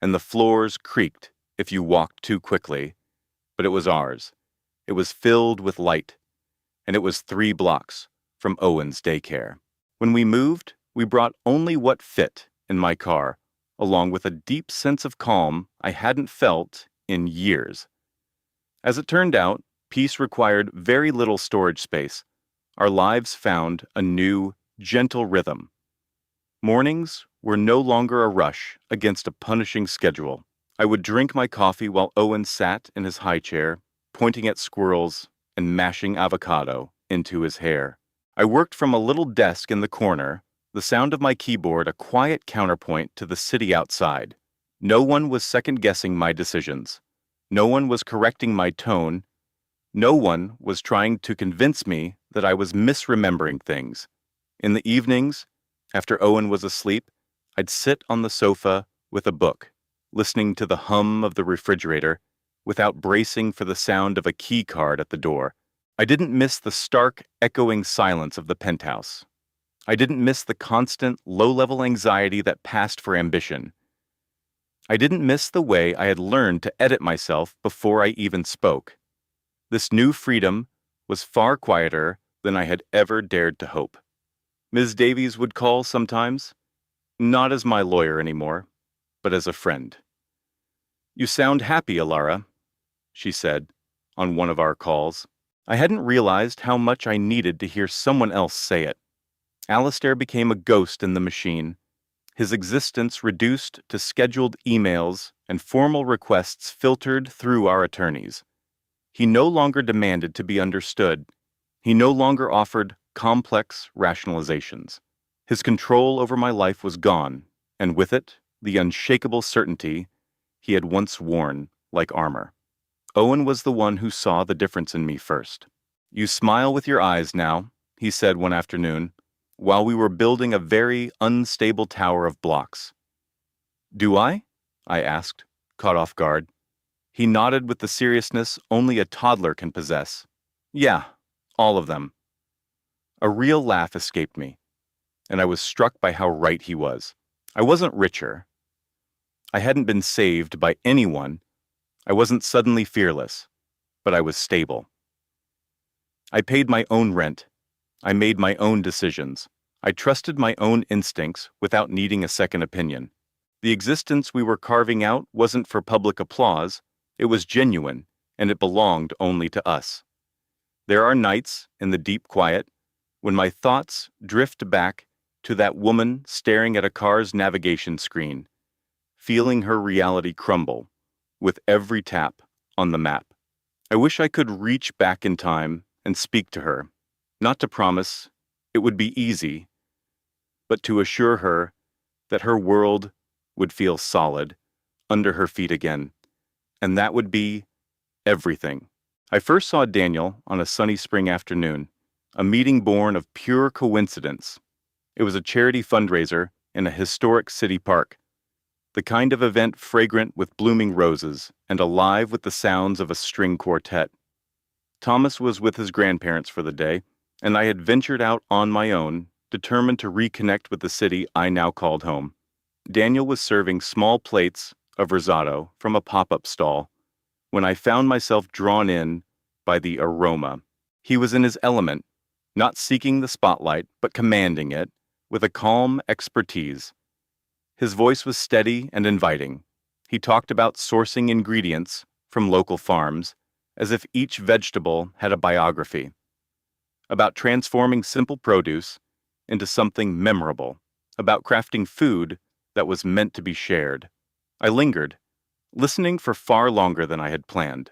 and the floors creaked if you walked too quickly, but it was ours. It was filled with light, and it was 3 blocks from Owen's daycare. When we moved, we brought only what fit in my car, along with a deep sense of calm I hadn't felt in years. As it turned out, peace required very little storage space. Our lives found a new, gentle rhythm. Mornings were no longer a rush against a punishing schedule. I would drink my coffee while Owen sat in his high chair, pointing at squirrels and mashing avocado into his hair. I worked from a little desk in the corner, the sound of my keyboard a quiet counterpoint to the city outside. No one was second-guessing my decisions. No one was correcting my tone. No one was trying to convince me that I was misremembering things. In the evenings, after Owen was asleep, I'd sit on the sofa with a book, listening to the hum of the refrigerator without bracing for the sound of a key card at the door. I didn't miss the stark, echoing silence of the penthouse. I didn't miss the constant, low-level anxiety that passed for ambition. I didn't miss the way I had learned to edit myself before I even spoke. This new freedom was far quieter than I had ever dared to hope. Ms. Davies would call sometimes, not as my lawyer anymore, but as a friend. "You sound happy, Alara," she said on one of our calls. I hadn't realized how much I needed to hear someone else say it. Alistair became a ghost in the machine, his existence reduced to scheduled emails and formal requests filtered through our attorneys. He no longer demanded to be understood. He no longer offered complex rationalizations. His control over my life was gone, and with it, the unshakable certainty he had once worn like armor. Owen was the one who saw the difference in me first. "You smile with your eyes now," he said one afternoon, while we were building a very unstable tower of blocks. "Do I?" I asked, caught off guard. He nodded with the seriousness only a toddler can possess. "Yeah, all of them." A real laugh escaped me, and I was struck by how right he was. I wasn't richer. I hadn't been saved by anyone. I wasn't suddenly fearless, but I was stable. I paid my own rent. I made my own decisions. I trusted my own instincts without needing a second opinion. The existence we were carving out wasn't for public applause. It was genuine, and it belonged only to us. There are nights in the deep quiet when my thoughts drift back to that woman staring at a car's navigation screen, feeling her reality crumble with every tap on the map. I wish I could reach back in time and speak to her, not to promise it would be easy, but to assure her that her world would feel solid under her feet again, and that would be everything. I first saw Daniel on a sunny spring afternoon, a meeting born of pure coincidence. It was a charity fundraiser in a historic city park, the kind of event fragrant with blooming roses and alive with the sounds of a string quartet. Thomas was with his grandparents for the day, and I had ventured out on my own, determined to reconnect with the city I now called home. Daniel was serving small plates of risotto from a pop-up stall when I found myself drawn in by the aroma. He was in his element, not seeking the spotlight, but commanding it with a calm expertise. His voice was steady and inviting. He talked about sourcing ingredients from local farms, as if each vegetable had a biography, about transforming simple produce into something memorable, about crafting food that was meant to be shared. I lingered, listening for far longer than I had planned.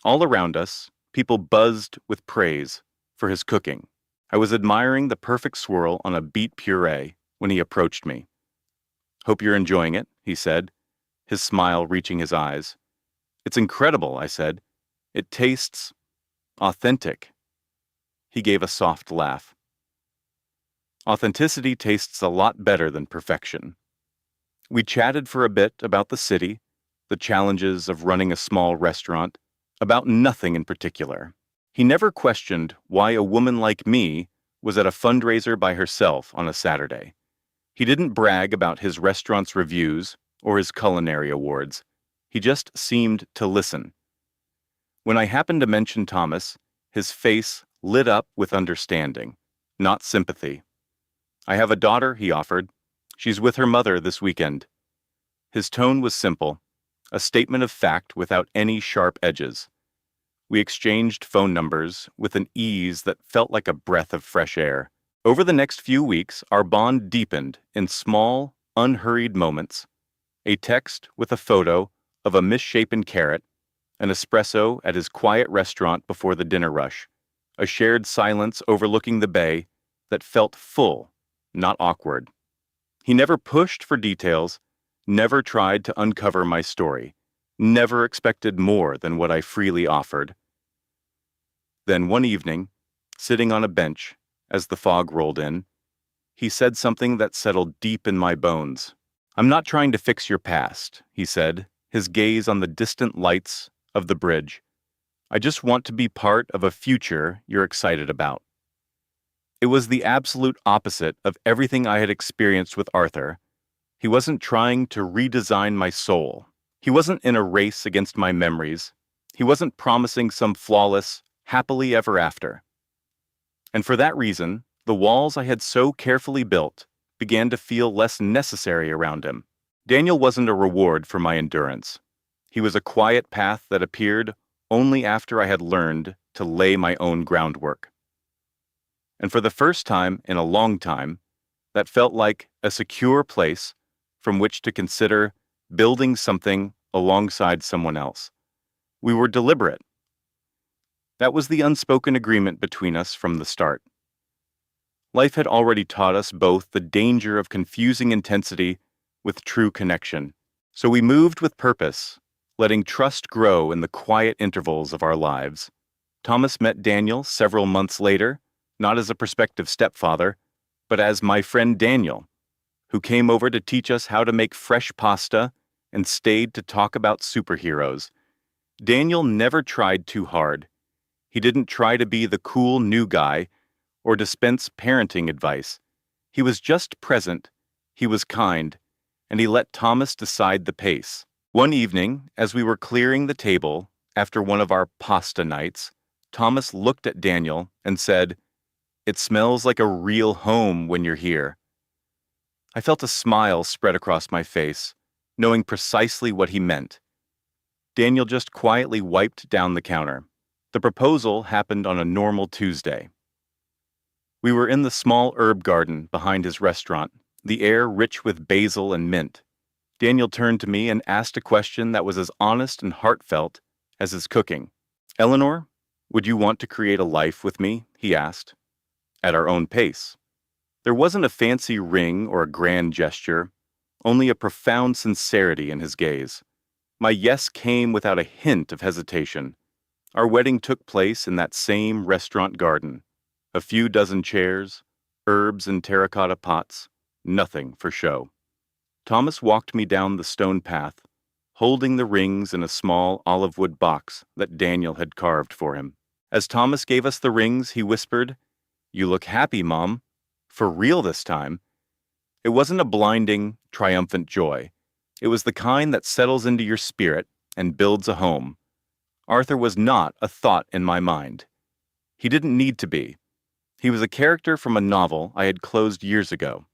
All around us, people buzzed with praise for his cooking. I was admiring the perfect swirl on a beet puree when he approached me. "Hope you're enjoying it," he said, his smile reaching his eyes. "It's incredible," I said. "It tastes authentic." He gave a soft laugh. "Authenticity tastes a lot better than perfection." We chatted for a bit about the city, the challenges of running a small restaurant, about nothing in particular. He never questioned why a woman like me was at a fundraiser by herself on a Saturday. He didn't brag about his restaurant's reviews or his culinary awards. He just seemed to listen. When I happened to mention Thomas, his face lit up with understanding, not sympathy. I have a daughter, he offered. She's with her mother this weekend. His tone was simple, a statement of fact without any sharp edges. We exchanged phone numbers with an ease that felt like a breath of fresh air. Over the next few weeks, our bond deepened in small, unhurried moments. A text with a photo of a misshapen carrot, an espresso at his quiet restaurant before the dinner rush, a shared silence overlooking the bay that felt full, not awkward. He never pushed for details, never tried to uncover my story, never expected more than what I freely offered. Then one evening, sitting on a bench as the fog rolled in, he said something that settled deep in my bones. "I'm not trying to fix your past," he said, his gaze on the distant lights of the bridge. "I just want to be part of a future you're excited about." It was the absolute opposite of everything I had experienced with Arthur. He wasn't trying to redesign my soul. He wasn't in a race against my memories. He wasn't promising some flawless, happily ever after. And for that reason, the walls I had so carefully built began to feel less necessary around him. Daniel wasn't a reward for my endurance. He was a quiet path that appeared only after I had learned to lay my own groundwork. And for the first time in a long time, that felt like a secure place from which to consider building something alongside someone else. We were deliberate. That was the unspoken agreement between us from the start. Life had already taught us both the danger of confusing intensity with true connection. So we moved with purpose, letting trust grow in the quiet intervals of our lives. Thomas met Daniel several months later, not as a prospective stepfather, but as my friend Daniel, who came over to teach us how to make fresh pasta and stayed to talk about superheroes. Daniel never tried too hard. He didn't try to be the cool new guy or dispense parenting advice. He was just present, he was kind, and he let Thomas decide the pace. One evening, as we were clearing the table after one of our pasta nights, Thomas looked at Daniel and said, "It smells like a real home when you're here." I felt a smile spread across my face, knowing precisely what he meant. Daniel just quietly wiped down the counter. The proposal happened on a normal Tuesday. We were in the small herb garden behind his restaurant, the air rich with basil and mint. Daniel turned to me and asked a question that was as honest and heartfelt as his cooking. "Eleanor, would you want to create a life with me?" he asked. "At our own pace." There wasn't a fancy ring or a grand gesture, only a profound sincerity in his gaze. My yes came without a hint of hesitation. Our wedding took place in that same restaurant garden. A few dozen chairs, herbs in terracotta pots, nothing for show. Thomas walked me down the stone path, holding the rings in a small olive wood box that Daniel had carved for him. As Thomas gave us the rings, he whispered, "You look happy, Mom. For real this time." It wasn't a blinding, triumphant joy. It was the kind that settles into your spirit and builds a home. Arthur was not a thought in my mind. He didn't need to be. He was a character from a novel I had closed years ago.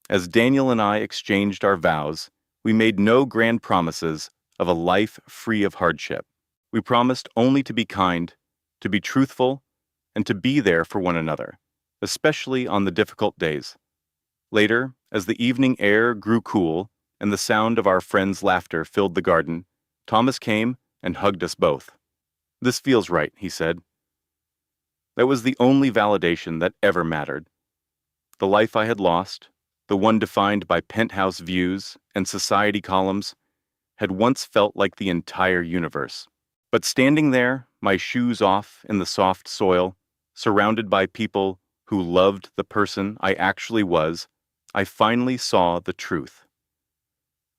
As Daniel and I exchanged our vows, we made no grand promises of a life free of hardship. We promised only to be kind, to be truthful, and to be there for one another, especially on the difficult days. Later, as the evening air grew cool and the sound of our friends' laughter filled the garden, Thomas came and hugged us both. "This feels right," he said. That was the only validation that ever mattered. The life I had lost, the one defined by penthouse views and society columns, had once felt like the entire universe. But standing there, my shoes off in the soft soil, surrounded by people who loved the person I actually was, I finally saw the truth.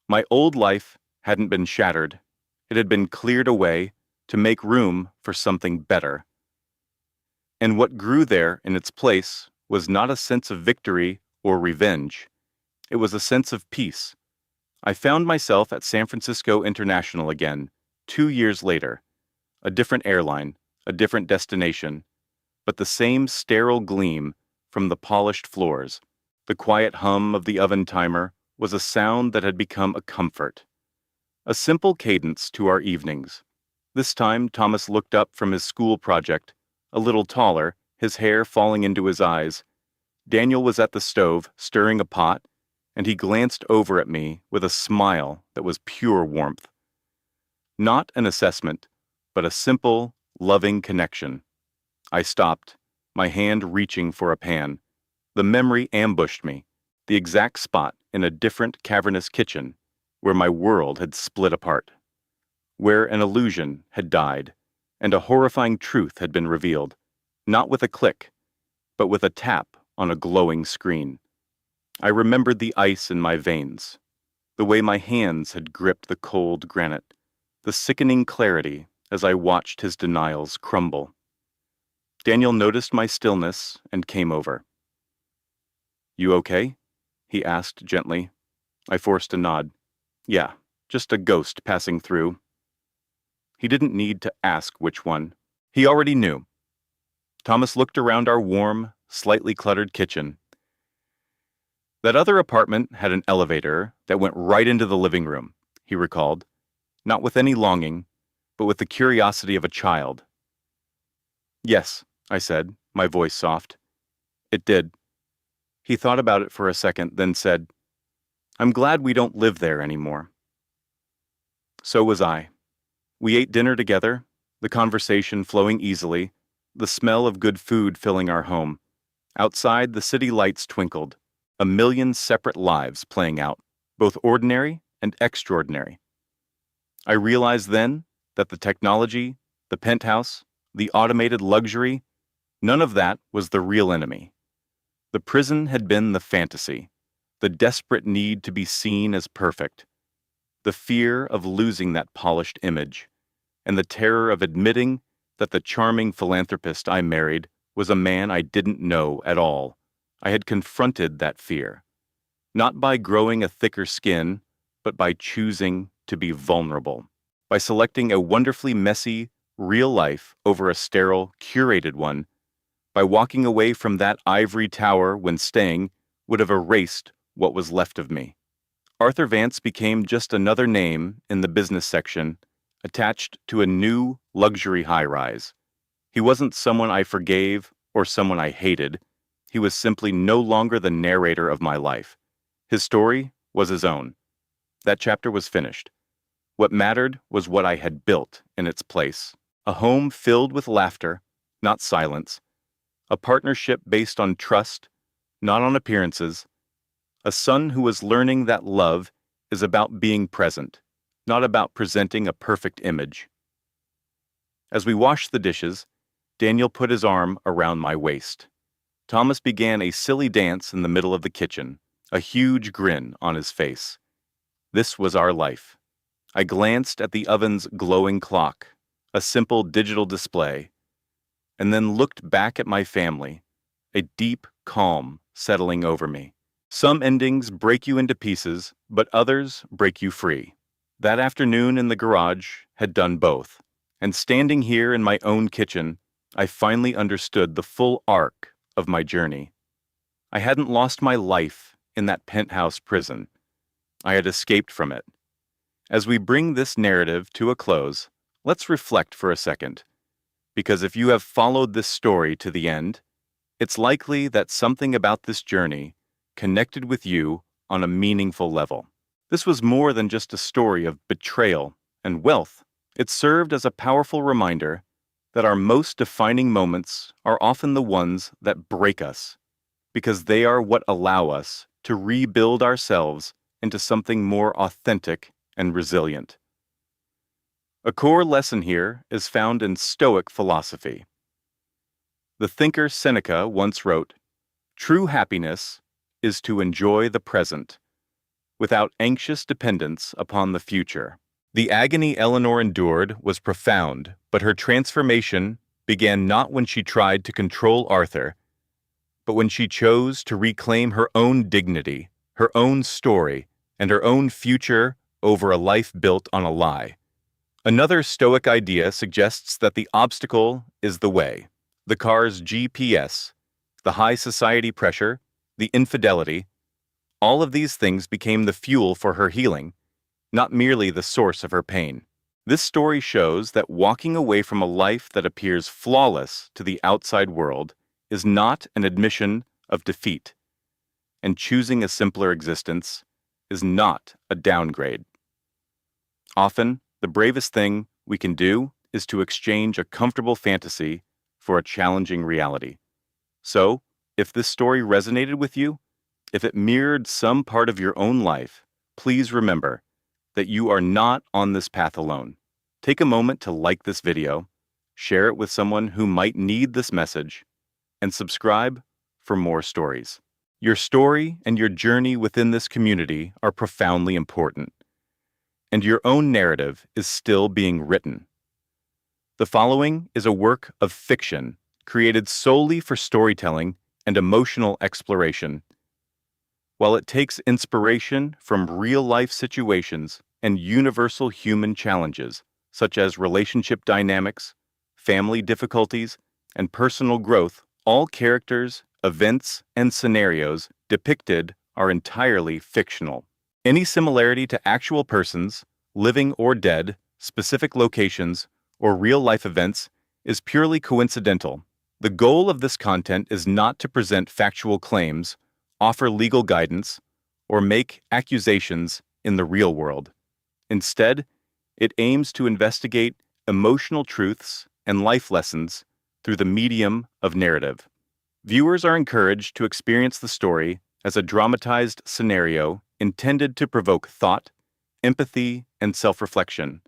My old life hadn't been shattered. It had been cleared away to make room for something better. And what grew there in its place was not a sense of victory or revenge. It was a sense of peace. I found myself at San Francisco International again, 2 years later. A different airline, a different destination, but the same sterile gleam from the polished floors. The quiet hum of the oven timer was a sound that had become a comfort. A simple cadence to our evenings. This time Thomas looked up from his school project, a little taller, his hair falling into his eyes. Daniel was at the stove, stirring a pot, and he glanced over at me with a smile that was pure warmth. Not an assessment, but a simple, loving connection. I stopped, my hand reaching for a pan. The memory ambushed me, the exact spot in a different cavernous kitchen where my world had split apart, where an illusion had died, and a horrifying truth had been revealed, not with a click, but with a tap on a glowing screen. I remembered the ice in my veins, the way my hands had gripped the cold granite, the sickening clarity as I watched his denials crumble. Daniel noticed my stillness and came over. "You okay?" he asked gently. I forced a nod. "Yeah, just a ghost passing through." He didn't need to ask which one. He already knew. Thomas looked around our warm, slightly cluttered kitchen. That other apartment had an elevator that went right into the living room, he recalled, not with any longing, but with the curiosity of a child. "Yes," I said, my voice soft. "It did." He thought about it for a second, then said, "I'm glad we don't live there anymore." So was I. We ate dinner together, the conversation flowing easily, the smell of good food filling our home. Outside, the city lights twinkled, a million separate lives playing out, both ordinary and extraordinary. I realized then that the technology, the penthouse, the automated luxury, none of that was the real enemy. The prison had been the fantasy, the desperate need to be seen as perfect, the fear of losing that polished image, and the terror of admitting that the charming philanthropist I married was a man I didn't know at all. I had confronted that fear, not by growing a thicker skin, but by choosing to be vulnerable, by selecting a wonderfully messy, real life over a sterile, curated one, by walking away from that ivory tower when staying would have erased what was left of me. Arthur Vance became just another name in the business section, attached to a new luxury high-rise. He wasn't someone I forgave or someone I hated. He was simply no longer the narrator of my life. His story was his own. That chapter was finished. What mattered was what I had built in its place. A home filled with laughter, not silence. A partnership based on trust, not on appearances. A son who was learning that love is about being present, not about presenting a perfect image. As we washed the dishes, Daniel put his arm around my waist. Thomas began a silly dance in the middle of the kitchen, a huge grin on his face. This was our life. I glanced at the oven's glowing clock, a simple digital display, and then looked back at my family, a deep calm settling over me. Some endings break you into pieces, but others break you free. That afternoon in the garage had done both, and standing here in my own kitchen, I finally understood the full arc of my journey. I hadn't lost my life in that penthouse prison. I had escaped from it. As we bring this narrative to a close, let's reflect for a second, because if you have followed this story to the end, it's likely that something about this journey connected with you on a meaningful level. This was more than just a story of betrayal and wealth. It served as a powerful reminder that our most defining moments are often the ones that break us, because they are what allow us to rebuild ourselves into something more authentic and resilient. A core lesson here is found in Stoic philosophy. The thinker Seneca once wrote, "True happiness is to enjoy the present, without anxious dependence upon the future. The agony Eleanor endured was profound, but her transformation began not when she tried to control Arthur, but when she chose to reclaim her own dignity, her own story, and her own future over a life built on a lie. Another Stoic idea suggests that the obstacle is the way. The car's GPS, the high society pressure, the infidelity, all of these things became the fuel for her healing, not merely the source of her pain. This story shows that walking away from a life that appears flawless to the outside world is not an admission of defeat, and choosing a simpler existence is not a downgrade. Often, the bravest thing we can do is to exchange a comfortable fantasy for a challenging reality. So, if this story resonated with you, if it mirrored some part of your own life, please remember that you are not on this path alone. Take a moment to like this video, share it with someone who might need this message, and subscribe for more stories. Your story and your journey within this community are profoundly important, and your own narrative is still being written. The following is a work of fiction created solely for storytelling and emotional exploration. While it takes inspiration from real-life situations and universal human challenges, such as relationship dynamics, family difficulties, and personal growth, all characters, events, and scenarios depicted are entirely fictional. Any similarity to actual persons, living or dead, specific locations, or real-life events is purely coincidental. The goal of this content is not to present factual claims, offer legal guidance, or make accusations in the real world. Instead, it aims to investigate emotional truths and life lessons through the medium of narrative. Viewers are encouraged to experience the story as a dramatized scenario intended to provoke thought, empathy, and self-reflection,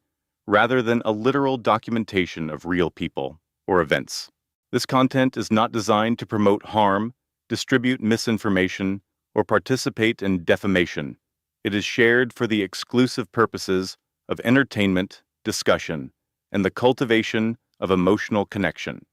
rather than a literal documentation of real people or events. This content is not designed to promote harm, distribute misinformation, or participate in defamation. It is shared for the exclusive purposes of entertainment, discussion, and the cultivation of emotional connection.